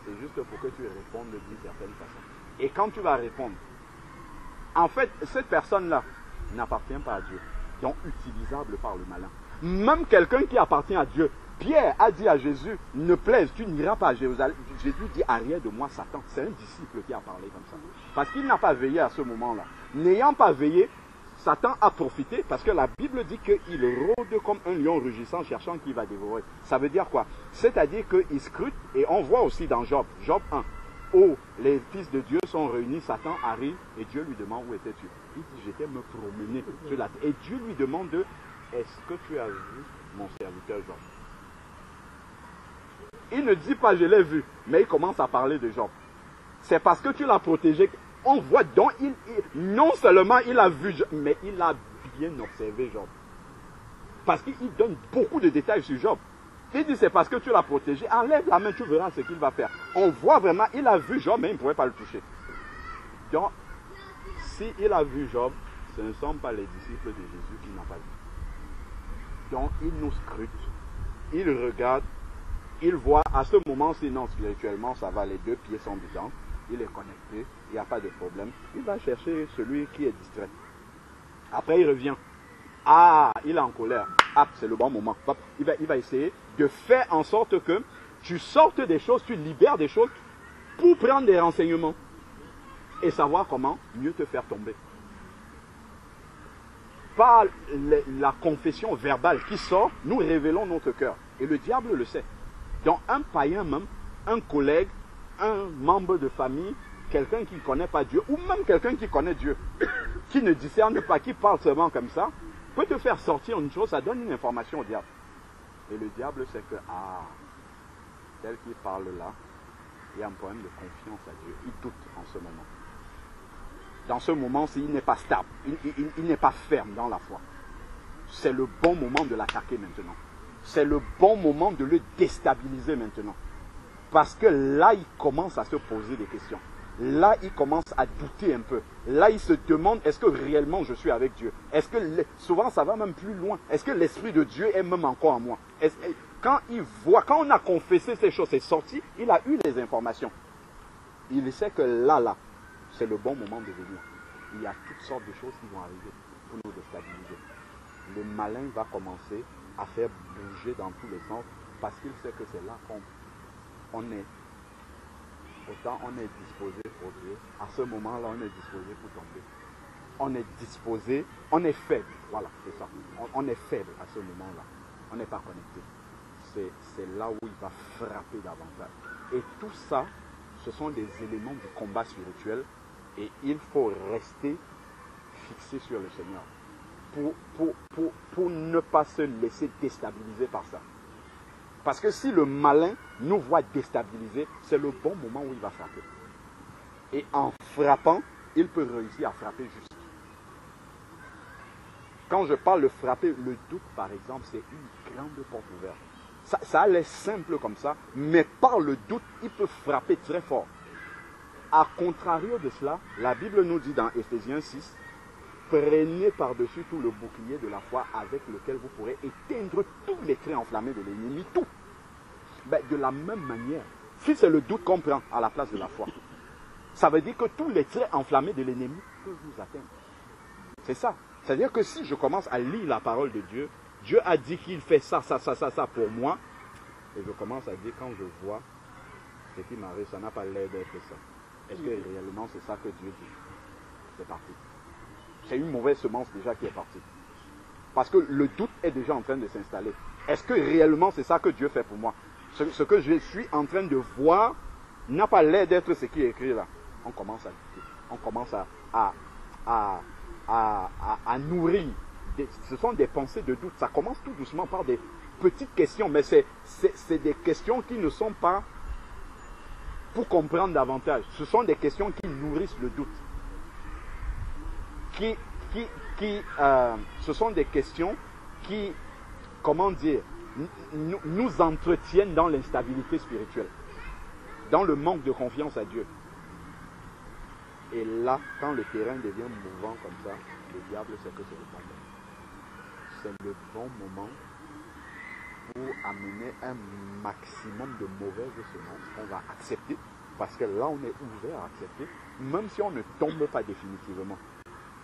c'est juste pour que tu répondes d'une certaine façon. Et quand tu vas répondre, en fait, cette personne-là n'appartient pas à Dieu, donc utilisable par le malin. Même quelqu'un qui appartient à Dieu, Pierre a dit à Jésus, ne plaise, tu n'iras pas à Jérusalem. Jésus dit, arrière de moi Satan. C'est un disciple qui a parlé comme ça. Parce qu'il n'a pas veillé à ce moment-là. N'ayant pas veillé, Satan a profité, parce que la Bible dit qu'il rôde comme un lion rugissant, cherchant qui va dévorer. Ça veut dire quoi? C'est-à-dire qu'il scrute, et on voit aussi dans Job 1, où les fils de Dieu sont réunis, Satan arrive, et Dieu lui demande, où étais-tu? Il dit, j'étais me promener sur la terre. Et Dieu lui demande, est-ce que tu as vu mon serviteur Job? Il ne dit pas, je l'ai vu, mais il commence à parler de Job. C'est parce que tu l'as protégé. On voit donc, non seulement il a vu Job, mais il a bien observé Job. Parce qu'il donne beaucoup de détails sur Job. Il dit, c'est parce que tu l'as protégé. Enlève la main, tu verras ce qu'il va faire. On voit vraiment, il a vu Job, mais il ne pouvait pas le toucher. Donc, s'il a vu Job, ce ne sont pas les disciples de Jésus qu'il n'a pas vu. Donc, il nous scrute, il regarde, il voit, à ce moment-ci, non, spirituellement, ça va, les deux pieds sont dedans, il est connecté, il n'y a pas de problème. Il va chercher celui qui est distrait. Après, il revient. Ah, il est en colère. Ah, c'est le bon moment. Il va essayer de faire en sorte que tu sortes des choses, tu libères des choses pour prendre des renseignements et savoir comment mieux te faire tomber. Par la confession verbale qui sort, nous révélons notre cœur. Et le diable le sait. Donc un païen même, un collègue, un membre de famille, quelqu'un qui ne connaît pas Dieu, ou même quelqu'un qui connaît Dieu, qui ne discerne pas, qui parle seulement comme ça, peut te faire sortir une chose, ça donne une information au diable. Et le diable sait que, tel qu'il parle là, il y a un problème de confiance à Dieu. Il doute en ce moment. Dans ce moment-ci, il n'est pas stable, il n'est pas ferme dans la foi. C'est le bon moment de l'attaquer maintenant. C'est le bon moment de le déstabiliser maintenant. Parce que là, il commence à se poser des questions. Là, il commence à douter un peu. Là, il se demande, est-ce que réellement je suis avec Dieu? Est-ce que, souvent, ça va même plus loin. Est-ce que l'Esprit de Dieu est même encore en moi? Quand il voit, quand on a confessé ces choses, c'est sorti, il a eu les informations. Il sait que là, c'est le bon moment de venir. Il y a toutes sortes de choses qui vont arriver pour nous déstabiliser. Le malin va commencer à faire bouger dans tous les sens parce qu'il sait que c'est là qu'on est. Autant on est disposé pour Dieu, à ce moment-là on est disposé pour tomber. On est disposé, on est faible, voilà, c'est ça. On est faible à ce moment-là. On n'est pas connecté. C'est là où il va frapper davantage. Et tout ça, ce sont des éléments du combat spirituel et il faut rester fixé sur le Seigneur pour ne pas se laisser déstabiliser par ça. Parce que si le malin nous voit déstabiliser, c'est le bon moment où il va frapper. Et en frappant, il peut réussir à frapper juste. Quand je parle de frapper, le doute par exemple, c'est une grande porte ouverte. Ça a l'air simple comme ça, mais par le doute, il peut frapper très fort. A contrario de cela, la Bible nous dit dans Éphésiens 6, prenez par-dessus tout le bouclier de la foi avec lequel vous pourrez éteindre tous les traits enflammés de l'ennemi, tout. Ben, de la même manière, si c'est le doute qu'on prend à la place de la foi, ça veut dire que tous les traits enflammés de l'ennemi peuvent nous atteindre. C'est ça. C'est-à-dire que si je commence à lire la parole de Dieu, Dieu a dit qu'il fait ça pour moi, et je commence à dire quand je vois ce qui m'arrive, ça n'a pas l'air d'être ça. Est-ce que réellement c'est ça que Dieu dit? C'est parti. C'est une mauvaise semence déjà qui est partie. Parce que le doute est déjà en train de s'installer. Est-ce que réellement c'est ça que Dieu fait pour moi? Ce que je suis en train de voir n'a pas l'air d'être ce qui est écrit là. On commence à douter. On commence à nourrir. Ce sont des pensées de doute. Ça commence tout doucement par des petites questions, mais c'est des questions qui ne sont pas pour comprendre davantage. Ce sont des questions qui nourrissent le doute. ce sont des questions qui, comment dire, nous entretiennent dans l'instabilité spirituelle, dans le manque de confiance à Dieu. Et là, quand le terrain devient mouvant comme ça, le diable sait que c'est le bon moment. C'est le bon moment pour amener un maximum de mauvaises semences qu'on va accepter, parce que là on est ouvert à accepter, même si on ne tombe pas définitivement.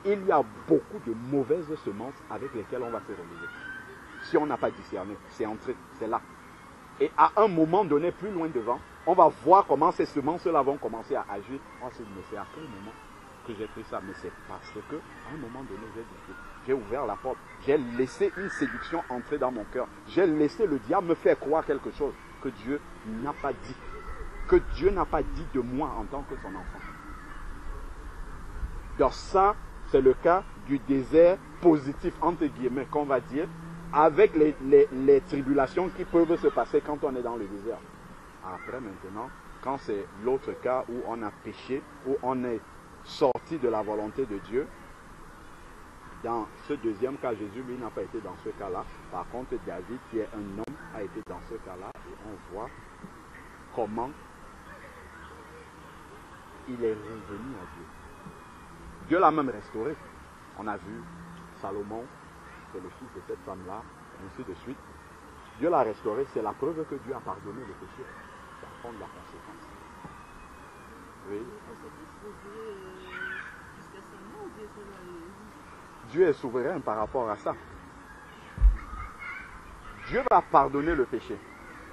Il y a beaucoup de mauvaises semences avec lesquelles on va se relever. Si on n'a pas discerné, c'est entré, c'est là. Et à un moment donné, plus loin devant, on va voir comment ces semences-là vont commencer à agir. On va se dire, mais c'est à quel moment que j'ai pris ça? Mais c'est parce que à un moment donné, j'ai ouvert la porte. J'ai laissé une séduction entrer dans mon cœur. J'ai laissé le diable me faire croire quelque chose que Dieu n'a pas dit. Que Dieu n'a pas dit de moi en tant que son enfant. Donc ça, c'est le cas du désert positif, entre guillemets, qu'on va dire, avec les tribulations qui peuvent se passer quand on est dans le désert. Après, maintenant, quand c'est l'autre cas où on a péché, où on est sorti de la volonté de Dieu, dans ce deuxième cas, Jésus, lui, n'a pas été dans ce cas-là. Par contre, David, qui est un homme, a été dans ce cas-là. Et on voit comment il est revenu à Dieu. Dieu l'a même restauré. On a vu Salomon, c'est le fils de cette femme-là, ainsi de suite. Dieu l'a restauré, c'est la preuve que Dieu a pardonné le péché. Ça prend de la conséquence. Oui. Dieu est souverain par rapport à ça. Dieu va pardonner le péché.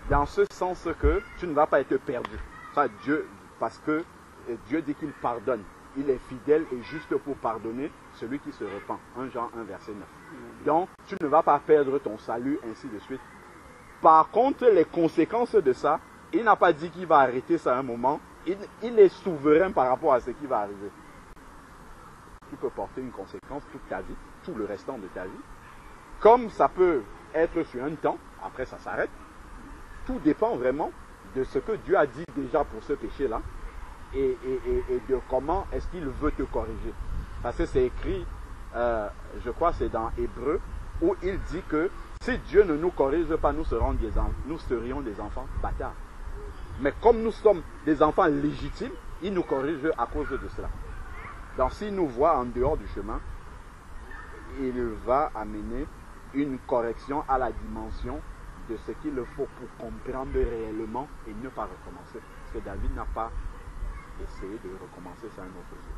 Dans ce sens que tu ne vas pas être perdu. Ça, Dieu, parce que Dieu dit qu'il pardonne. Il est fidèle et juste pour pardonner celui qui se repent. 1 Jean 1, verset 9. Donc, tu ne vas pas perdre ton salut, ainsi de suite. Par contre, les conséquences de ça, il n'a pas dit qu'il va arrêter ça à un moment. Il est souverain par rapport à ce qui va arriver. Tu peux porter une conséquence toute ta vie, tout le restant de ta vie. Comme ça peut être sur un temps, après ça s'arrête. Tout dépend vraiment de ce que Dieu a dit déjà pour ce péché-là. Et de comment est-ce qu'il veut te corriger. Parce que c'est écrit, je crois que c'est dans Hébreu, où il dit que si Dieu ne nous corrige pas, nous serions des enfants bâtards. Mais comme nous sommes des enfants légitimes, il nous corrige à cause de cela. Donc s'il nous voit en dehors du chemin, il va amener une correction à la dimension de ce qu'il faut pour comprendre réellement et ne pas recommencer. Parce que David n'a pas essayé de recommencer ça un autre jour.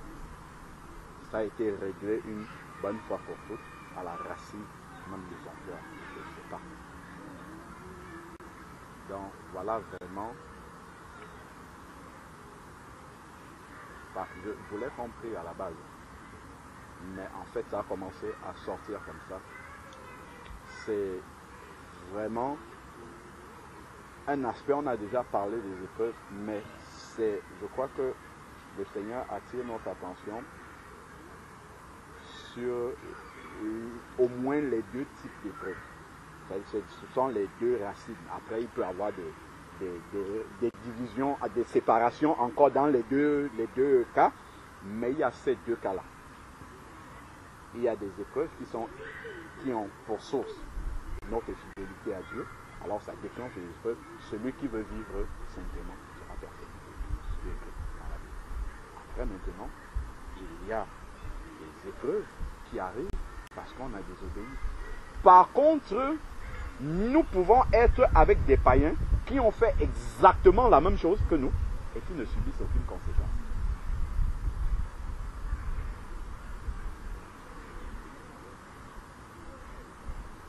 Ça a été réglé une bonne fois pour toutes à la racine même de son cœur. Je ne sais pas. Donc voilà vraiment. Je voulais qu'on prie à la base. Mais en fait ça a commencé à sortir comme ça. C'est vraiment un aspect, on a déjà parlé des épreuves, mais je crois que le Seigneur attire notre attention sur au moins les deux types d'épreuves. Ce sont les deux racines. Après, il peut y avoir des divisions, des séparations encore dans les deux cas, mais il y a ces deux cas-là. Il y a des épreuves qui ont pour source notre fidélité à Dieu. Alors ça déclenche les épreuves. Celui qui veut vivre simplement sera persécuté. Après maintenant, il y a des épreuves qui arrivent parce qu'on a désobéi. Par contre, nous pouvons être avec des païens qui ont fait exactement la même chose que nous et qui ne subissent aucune conséquence.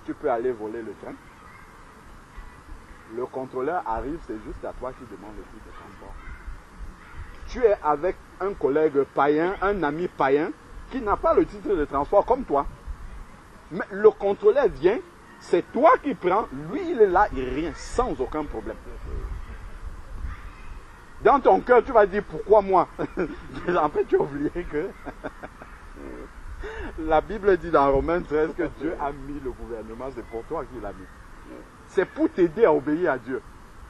Tu peux aller voler le train. Le contrôleur arrive, c'est juste à toi qui demande le titre de transport. Tu es avec un collègue païen, un ami païen, qui n'a pas le titre de transport comme toi. Mais le contrôleur vient, c'est toi qui prends, lui il est là, il rien, sans aucun problème. Dans ton cœur, tu vas dire, pourquoi moi? En fait, tu as oublié que la Bible dit dans Romains 13 que Dieu a mis le gouvernement, c'est pour toi qu'il l'a mis. C'est pour t'aider à obéir à Dieu.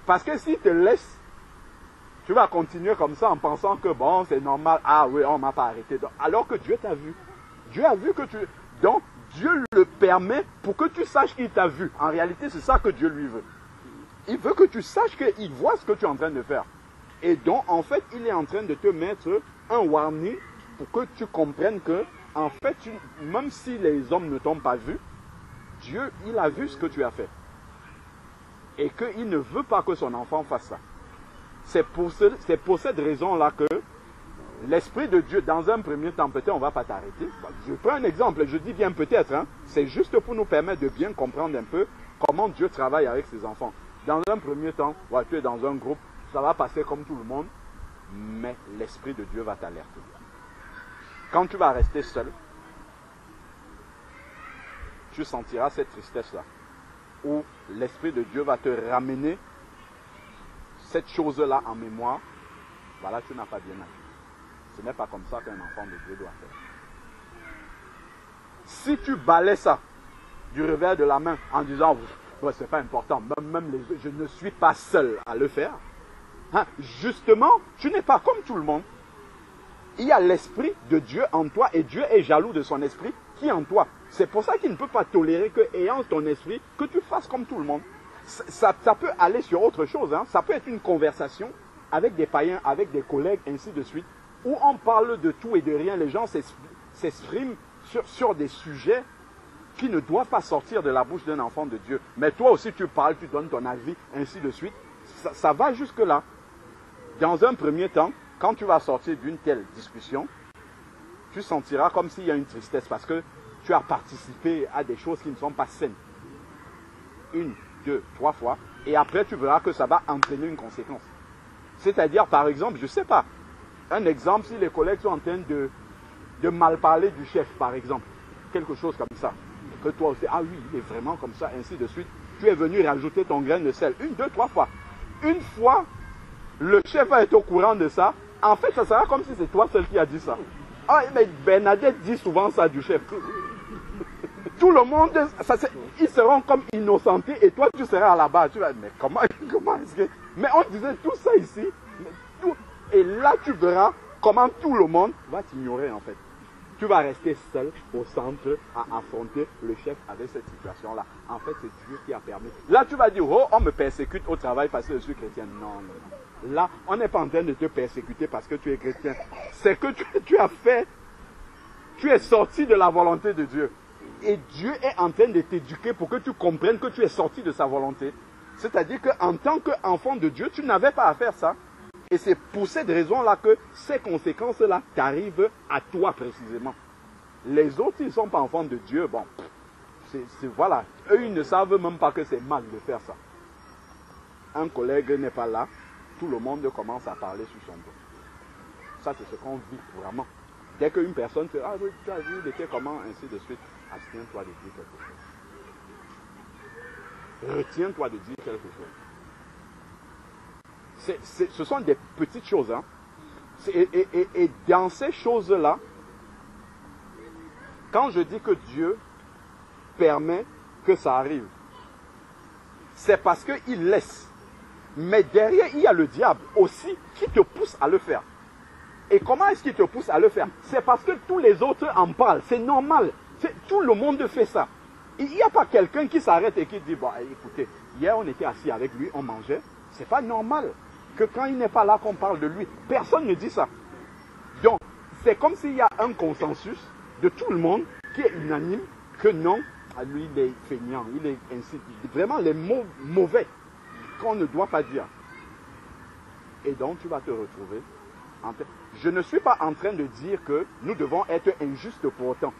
Parce que s'il te laisse, tu vas continuer comme ça en pensant que bon, c'est normal, ah oui, on ne m'a pas arrêté. Alors que Dieu t'a vu. Dieu a vu que Donc, Dieu le permet pour que tu saches qu'il t'a vu. En réalité, c'est ça que Dieu lui veut. Il veut que tu saches qu'il voit ce que tu es en train de faire. Et donc, en fait, il est en train de te mettre un warning pour que tu comprennes que, en fait, même si les hommes ne t'ont pas vu, Dieu, il a vu ce que tu as fait. Et qu'il ne veut pas que son enfant fasse ça. C'est pour cette raison-là que l'Esprit de Dieu, dans un premier temps, peut-être on ne va pas t'arrêter. Je prends un exemple, je dis bien peut-être, hein, c'est juste pour nous permettre de bien comprendre un peu comment Dieu travaille avec ses enfants. Dans un premier temps, tu es dans un groupe, ça va passer comme tout le monde, mais l'Esprit de Dieu va t'alerter. Quand tu vas rester seul, tu sentiras cette tristesse-là, où l'Esprit de Dieu va te ramener cette chose-là en mémoire. Voilà, tu n'as pas bien agi. Ce n'est pas comme ça qu'un enfant de Dieu doit faire. Si tu balais ça du revers de la main en disant c'est pas important, même je ne suis pas seul à le faire, hein, justement, tu n'es pas comme tout le monde. Il y a l'Esprit de Dieu en toi et Dieu est jaloux de son esprit qui est en toi. C'est pour ça qu'il ne peut pas tolérer que, ayant ton esprit, que tu fasses comme tout le monde. Ça peut aller sur autre chose. Hein. Ça peut être une conversation avec des païens, avec des collègues, ainsi de suite, où on parle de tout et de rien. Les gens s'expriment sur des sujets qui ne doivent pas sortir de la bouche d'un enfant de Dieu. Mais toi aussi, tu parles, tu donnes ton avis, ainsi de suite. Ça va jusque-là. Dans un premier temps, quand tu vas sortir d'une telle discussion, tu sentiras comme s'il y a une tristesse parce que tu as participé à des choses qui ne sont pas saines. 1, 2, 3 fois. Et après, tu verras que ça va entraîner une conséquence. C'est-à-dire, par exemple, je ne sais pas, un exemple, si les collègues sont en train de mal parler du chef, par exemple, quelque chose comme ça, que toi aussi, ah oui, il est vraiment comme ça, ainsi de suite, tu es venu rajouter ton grain de sel 1, 2, 3 fois. Une fois, le chef va être au courant de ça. En fait, ça sera comme si c'est toi seul qui a dit ça. Ah, mais Bernadette dit souvent ça du chef. Tout le monde, ils seront comme innocentés et toi tu seras à la base. Tu vas dire, mais comment est-ce que... Mais on disait tout ça ici. Et là tu verras comment tout le monde va t'ignorer en fait. Tu vas rester seul au centre à affronter le chef avec cette situation-là. En fait, c'est Dieu qui a permis. Là, tu vas dire, oh, on me persécute au travail parce que je suis chrétien. Non, non, non. Là, on n'est pas en train de te persécuter parce que tu es chrétien. C'est que tu as fait, tu es sorti de la volonté de Dieu. Et Dieu est en train de t'éduquer pour que tu comprennes que tu es sorti de sa volonté. C'est-à-dire qu'en tant qu'enfant de Dieu, tu n'avais pas à faire ça. Et c'est pour cette raison-là que ces conséquences-là t'arrivent à toi précisément. Les autres, ils ne sont pas enfants de Dieu. Bon, voilà. Eux, ils ne savent même pas que c'est mal de faire ça. Un collègue n'est pas là. Tout le monde commence à parler sur son dos. Ça, c'est ce qu'on vit vraiment. Dès qu'une personne fait, ah oui, tu as vu, il était comment, ainsi de suite, abstiens-toi de dire quelque chose. Retiens-toi de dire quelque chose. Ce sont des petites choses. Hein. Et dans ces choses-là, quand je dis que Dieu permet que ça arrive, c'est parce qu'il laisse. Mais derrière, il y a le diable aussi qui te pousse à le faire. Et comment est-ce qu'il te pousse à le faire? C'est parce que tous les autres en parlent. C'est normal. Tout le monde fait ça. Il n'y a pas quelqu'un qui s'arrête et qui dit, bon, écoutez, hier on était assis avec lui, on mangeait. C'est pas normal que quand il n'est pas là qu'on parle de lui. Personne ne dit ça. Donc, c'est comme s'il y a un consensus de tout le monde qui est unanime que non, lui il est feignant, il est ainsi. Vraiment les mots mauvais qu'on ne doit pas dire. Et donc tu vas te retrouver. Je ne suis pas en train de dire que nous devons être injustes pour autant.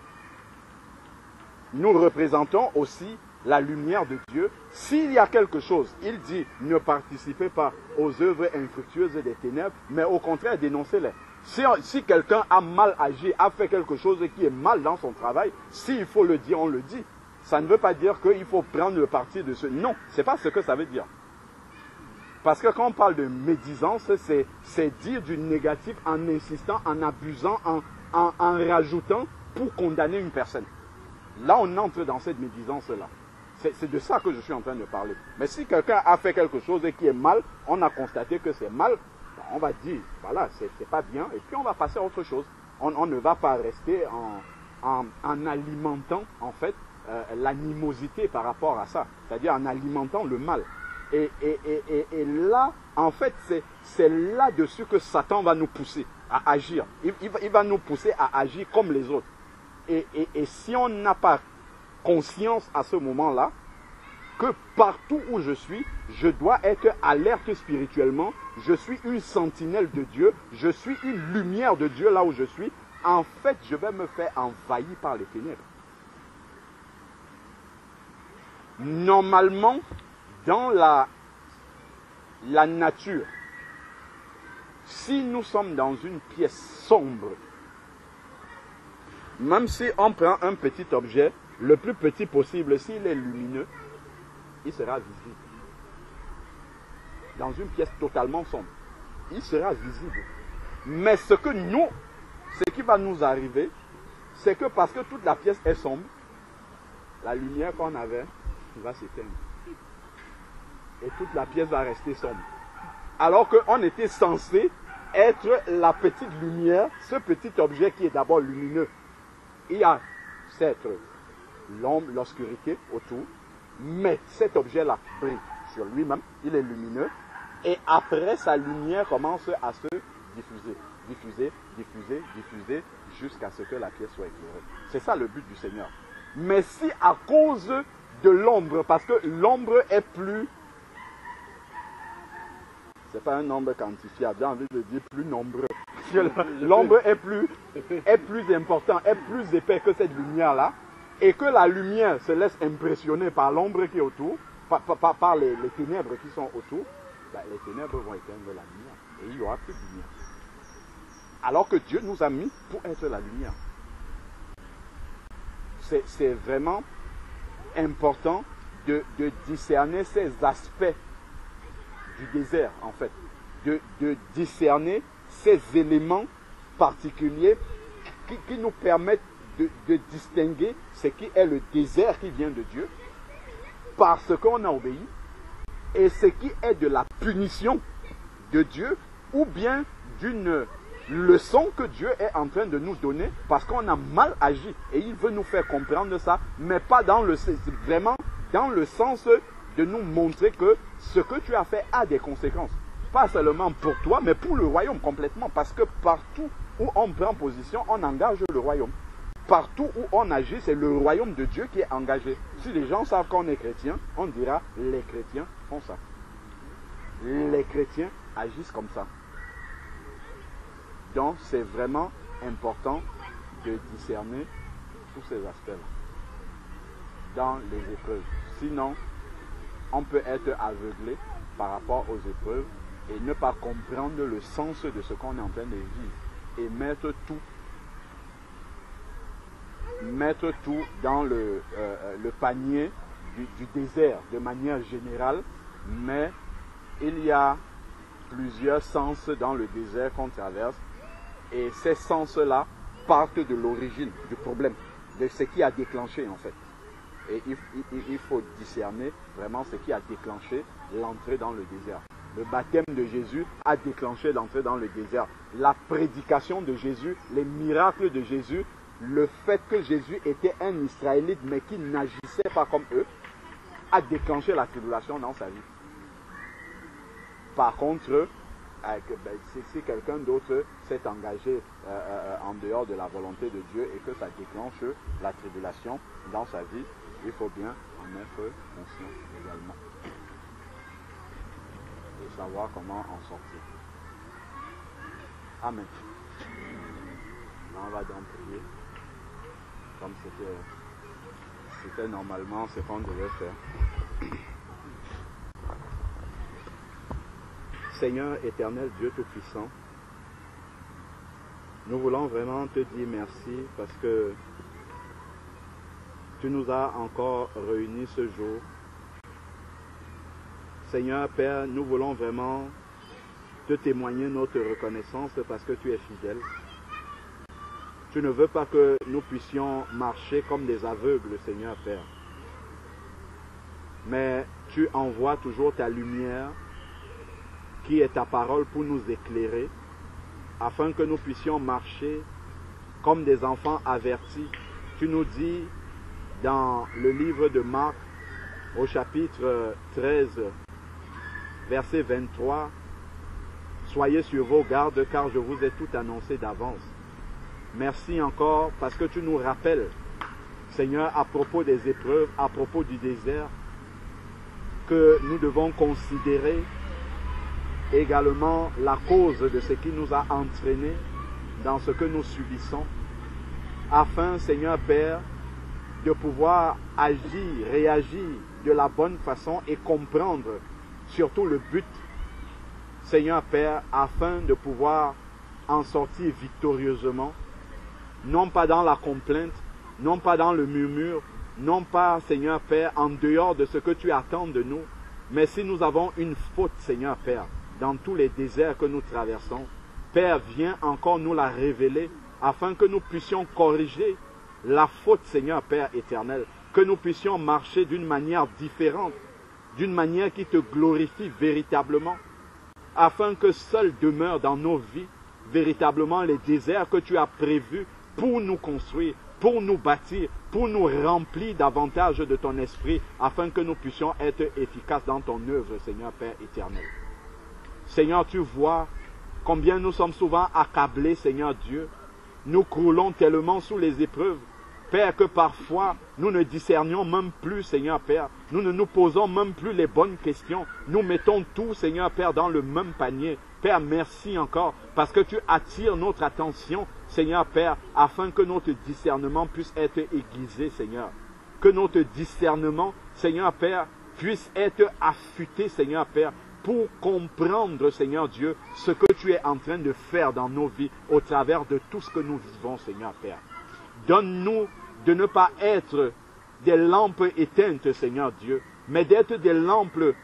Nous représentons aussi la lumière de Dieu. S'il y a quelque chose, il dit, ne participez pas aux œuvres infructueuses des ténèbres, mais au contraire, dénoncez-les. Si quelqu'un a mal agi, a fait quelque chose qui est mal dans son travail, s'il faut le dire, on le dit. Ça ne veut pas dire qu'il faut prendre le parti de ce... Non, ce n'est pas ce que ça veut dire. Parce que quand on parle de médisance, c'est dire du négatif en insistant, en abusant, en rajoutant pour condamner une personne. Là, on entre dans cette médisance-là. C'est de ça que je suis en train de parler. Mais si quelqu'un a fait quelque chose qui est mal, on a constaté que c'est mal, on va dire, voilà, c'est pas bien, et puis on va passer à autre chose. On ne va pas rester en alimentant en fait l'animosité par rapport à ça, c'est-à-dire en alimentant le mal. Et là, en fait, c'est là-dessus que Satan va nous pousser à agir. Il va nous pousser à agir comme les autres. Et si on n'a pas conscience à ce moment-là, que partout où je suis, je dois être alerte spirituellement, je suis une sentinelle de Dieu, je suis une lumière de Dieu là où je suis, en fait, je vais me faire envahir par les ténèbres. Normalement, dans la nature, si nous sommes dans une pièce sombre, même si on prend un petit objet, le plus petit possible, s'il est lumineux, il sera visible. Dans une pièce totalement sombre, il sera visible. Mais ce qui va nous arriver, c'est que parce que toute la pièce est sombre, la lumière qu'on avait va s'éteindre. Et toute la pièce va rester sombre. Alors qu'on était censé être la petite lumière, ce petit objet qui est d'abord lumineux. Il y a certes l'ombre, l'obscurité autour, mais cet objet-là brille sur lui-même, il est lumineux, et après sa lumière commence à se diffuser, jusqu'à ce que la pièce soit éclairée. C'est ça le but du Seigneur. Mais si à cause de l'ombre, parce que l'ombre est plus... C'est pas un nombre quantifiable, j'ai envie de dire plus nombreux. L'ombre est plus important, est plus épais que cette lumière-là, et que la lumière se laisse impressionner par l'ombre qui est autour, par les ténèbres qui sont autour, ben, les ténèbres vont éteindre la lumière, et il n'y aura plus de lumière. Alors que Dieu nous a mis pour être la lumière. C'est vraiment important de discerner ces aspects du désert, en fait, de discerner ces éléments particuliers qui nous permettent de distinguer ce qui est le désert qui vient de Dieu, parce qu'on a obéi, et ce qui est de la punition de Dieu, ou bien d'une leçon que Dieu est en train de nous donner, parce qu'on a mal agi, et il veut nous faire comprendre ça, mais pas vraiment dans le sens de nous montrer que ce que tu as fait a des conséquences. Pas seulement pour toi, mais pour le royaume complètement. Parce que partout où on prend position, on engage le royaume. Partout où on agit, c'est le royaume de Dieu qui est engagé. Si les gens savent qu'on est chrétien, on dira les chrétiens font ça. Les chrétiens agissent comme ça. Donc c'est vraiment important de discerner tous ces aspects-là dans les épreuves. Sinon, on peut être aveuglé par rapport aux épreuves et ne pas comprendre le sens de ce qu'on est en train de vivre et mettre tout dans le panier du désert de manière générale, mais il y a plusieurs sens dans le désert qu'on traverse et ces sens-là partent de l'origine du problème, de ce qui a déclenché en fait. Et il faut discerner vraiment ce qui a déclenché l'entrée dans le désert. Le baptême de Jésus a déclenché l'entrée dans le désert. La prédication de Jésus, les miracles de Jésus, le fait que Jésus était un Israélite mais qui n'agissait pas comme eux, a déclenché la tribulation dans sa vie. Par contre, si quelqu'un d'autre s'est engagé en dehors de la volonté de Dieu et que ça déclenche la tribulation dans sa vie, il faut bien en être conscient également. Et savoir comment en sortir. Amen. Là, on va donc prier comme c'était normalement ce qu'on devait faire. Seigneur éternel, Dieu Tout-Puissant, nous voulons vraiment te dire merci parce que tu nous as encore réunis ce jour. Seigneur Père, nous voulons vraiment te témoigner notre reconnaissance parce que tu es fidèle. Tu ne veux pas que nous puissions marcher comme des aveugles, Seigneur Père. Mais tu envoies toujours ta lumière qui est ta parole pour nous éclairer, afin que nous puissions marcher comme des enfants avertis tu nous dis dans le livre de Marc, au chapitre 13, verset 23, « Soyez sur vos gardes, car je vous ai tout annoncé d'avance. » Merci encore parce que tu nous rappelles, Seigneur, à propos des épreuves, à propos du désert, que nous devons considérer également la cause de ce qui nous a entraînés dans ce que nous subissons, afin, Seigneur Père, de pouvoir agir, réagir de la bonne façon et comprendre surtout le but, Seigneur Père, afin de pouvoir en sortir victorieusement, non pas dans la complainte, non pas dans le murmure, non pas, Seigneur Père, en dehors de ce que tu attends de nous, mais si nous avons une faute, Seigneur Père, dans tous les déserts que nous traversons, Père, viens encore nous la révéler, afin que nous puissions corriger la faute, Seigneur Père éternel, que nous puissions marcher d'une manière différente, d'une manière qui te glorifie véritablement, afin que seul demeure dans nos vies véritablement les déserts que tu as prévus pour nous construire, pour nous bâtir, pour nous remplir davantage de ton esprit, afin que nous puissions être efficaces dans ton œuvre, Seigneur Père éternel. Seigneur, tu vois combien nous sommes souvent accablés, Seigneur Dieu. Nous croulons tellement sous les épreuves, Père, que parfois nous ne discernions même plus, Seigneur Père. Nous ne nous posons même plus les bonnes questions. Nous mettons tout, Seigneur Père, dans le même panier. Père, merci encore parce que tu attires notre attention, Seigneur Père, afin que notre discernement puisse être aiguisé, Seigneur. Que notre discernement, Seigneur Père, puisse être affûté, Seigneur Père, pour comprendre, Seigneur Dieu, ce que tu es en train de faire dans nos vies au travers de tout ce que nous vivons, Seigneur Père. Donne-nous de ne pas être des lampes éteintes, Seigneur Dieu, mais d'être des lampes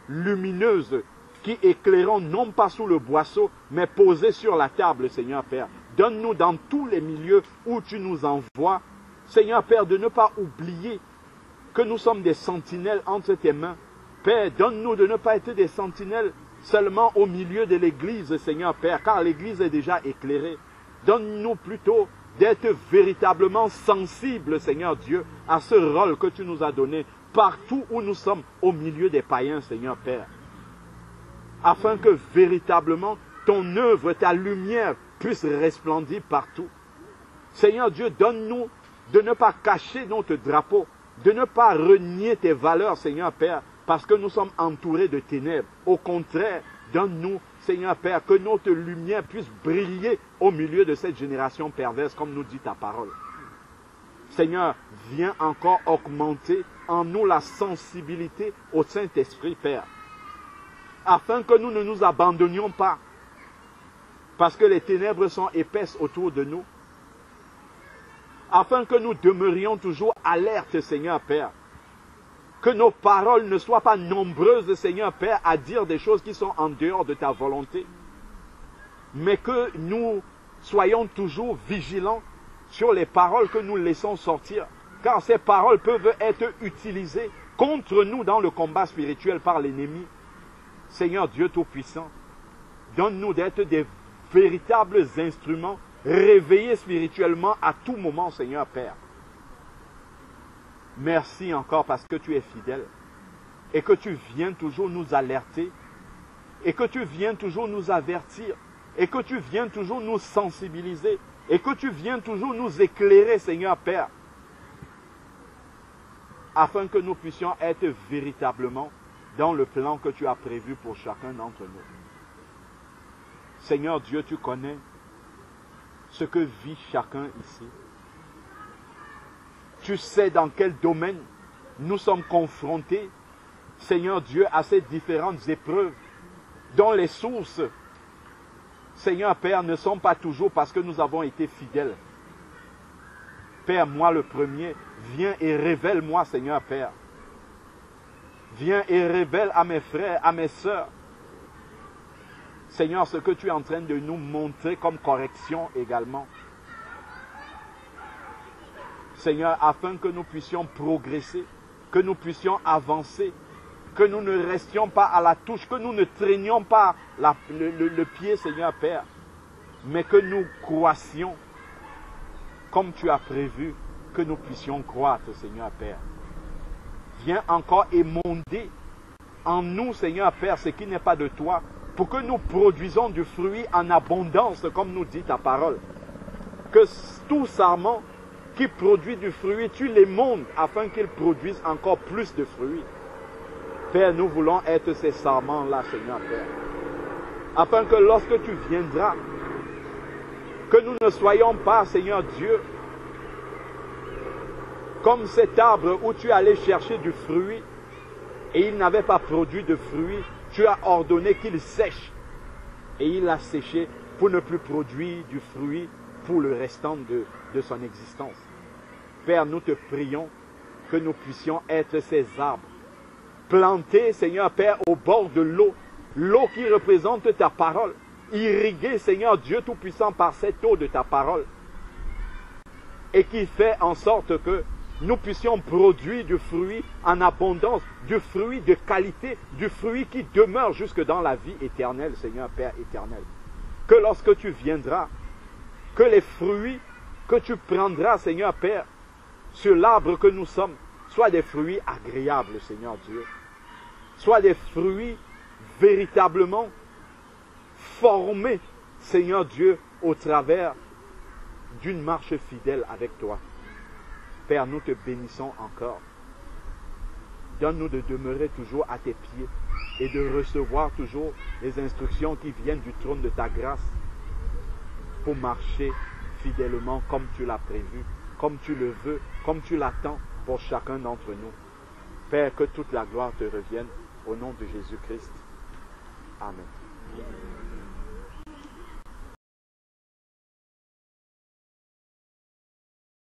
lumineuses qui éclairont non pas sous le boisseau, mais posées sur la table, Seigneur Père. Donne-nous dans tous les milieux où tu nous envoies, Seigneur Père, de ne pas oublier que nous sommes des sentinelles entre tes mains. Père, donne-nous de ne pas être des sentinelles seulement au milieu de l'Église, Seigneur Père, car l'Église est déjà éclairée. Donne-nous plutôt d'être véritablement sensibles, Seigneur Dieu, à ce rôle que tu nous as donné partout où nous sommes au milieu des païens, Seigneur Père. Afin que véritablement ton œuvre, ta lumière puisse resplendir partout. Seigneur Dieu, donne-nous de ne pas cacher notre drapeau, de ne pas renier tes valeurs, Seigneur Père, parce que nous sommes entourés de ténèbres. Au contraire, donne-nous, Seigneur Père, que notre lumière puisse briller au milieu de cette génération perverse, comme nous dit ta parole. Seigneur, viens encore augmenter en nous la sensibilité au Saint-Esprit, Père, afin que nous ne nous abandonnions pas, parce que les ténèbres sont épaisses autour de nous, afin que nous demeurions toujours alertes, Seigneur Père, que nos paroles ne soient pas nombreuses, Seigneur Père, à dire des choses qui sont en dehors de ta volonté, mais que nous soyons toujours vigilants sur les paroles que nous laissons sortir, car ces paroles peuvent être utilisées contre nous dans le combat spirituel par l'ennemi. Seigneur Dieu Tout-Puissant, donne-nous d'être des véritables instruments réveillés spirituellement à tout moment, Seigneur Père. Merci encore parce que tu es fidèle et que tu viens toujours nous alerter et que tu viens toujours nous avertir et que tu viens toujours nous sensibiliser et que tu viens toujours nous éclairer, Seigneur Père, afin que nous puissions être véritablement dans le plan que tu as prévu pour chacun d'entre nous. Seigneur Dieu, tu connais ce que vit chacun ici. Tu sais dans quel domaine nous sommes confrontés, Seigneur Dieu, à ces différentes épreuves, dont les sources, Seigneur Père, ne sont pas toujours parce que nous avons été fidèles. Père, moi le premier, viens et révèle-moi, Seigneur Père. Viens et révèle à mes frères, à mes sœurs, Seigneur, ce que tu es en train de nous montrer comme correction également. Seigneur, afin que nous puissions progresser, que nous puissions avancer, que nous ne restions pas à la touche, que nous ne traînions pas le pied, Seigneur Père, mais que nous croissions comme tu as prévu que nous puissions croître, Seigneur Père. Viens encore émonder en nous, Seigneur Père, ce qui n'est pas de toi, pour que nous produisons du fruit en abondance, comme nous dit ta parole. Que tout sarment qui produit du fruit, tu l'émondes afin qu'il produise encore plus de fruits. Père, nous voulons être ces sarments-là, Seigneur Père, afin que lorsque tu viendras, que nous ne soyons pas, Seigneur Dieu, comme cet arbre où tu allais chercher du fruit et il n'avait pas produit de fruit, tu as ordonné qu'il sèche et il a séché pour ne plus produire du fruit pour le restant de son existence. Père, nous te prions que nous puissions être ces arbres, plantés, Seigneur Père, au bord de l'eau, l'eau qui représente ta parole, irriguée, Seigneur Dieu Tout-Puissant, par cette eau de ta parole, et qui fait en sorte que nous puissions produire du fruit en abondance, du fruit de qualité, du fruit qui demeure jusque dans la vie éternelle, Seigneur Père éternel. Que lorsque tu viendras, que les fruits que tu prendras, Seigneur Père, sur l'arbre que nous sommes, soient des fruits agréables, Seigneur Dieu. Soient des fruits véritablement formés, Seigneur Dieu, au travers d'une marche fidèle avec toi. Père, nous te bénissons encore. Donne-nous de demeurer toujours à tes pieds et de recevoir toujours les instructions qui viennent du trône de ta grâce pour marcher fidèlement comme tu l'as prévu, comme tu le veux, comme tu l'attends pour chacun d'entre nous. Père, que toute la gloire te revienne au nom de Jésus-Christ. Amen.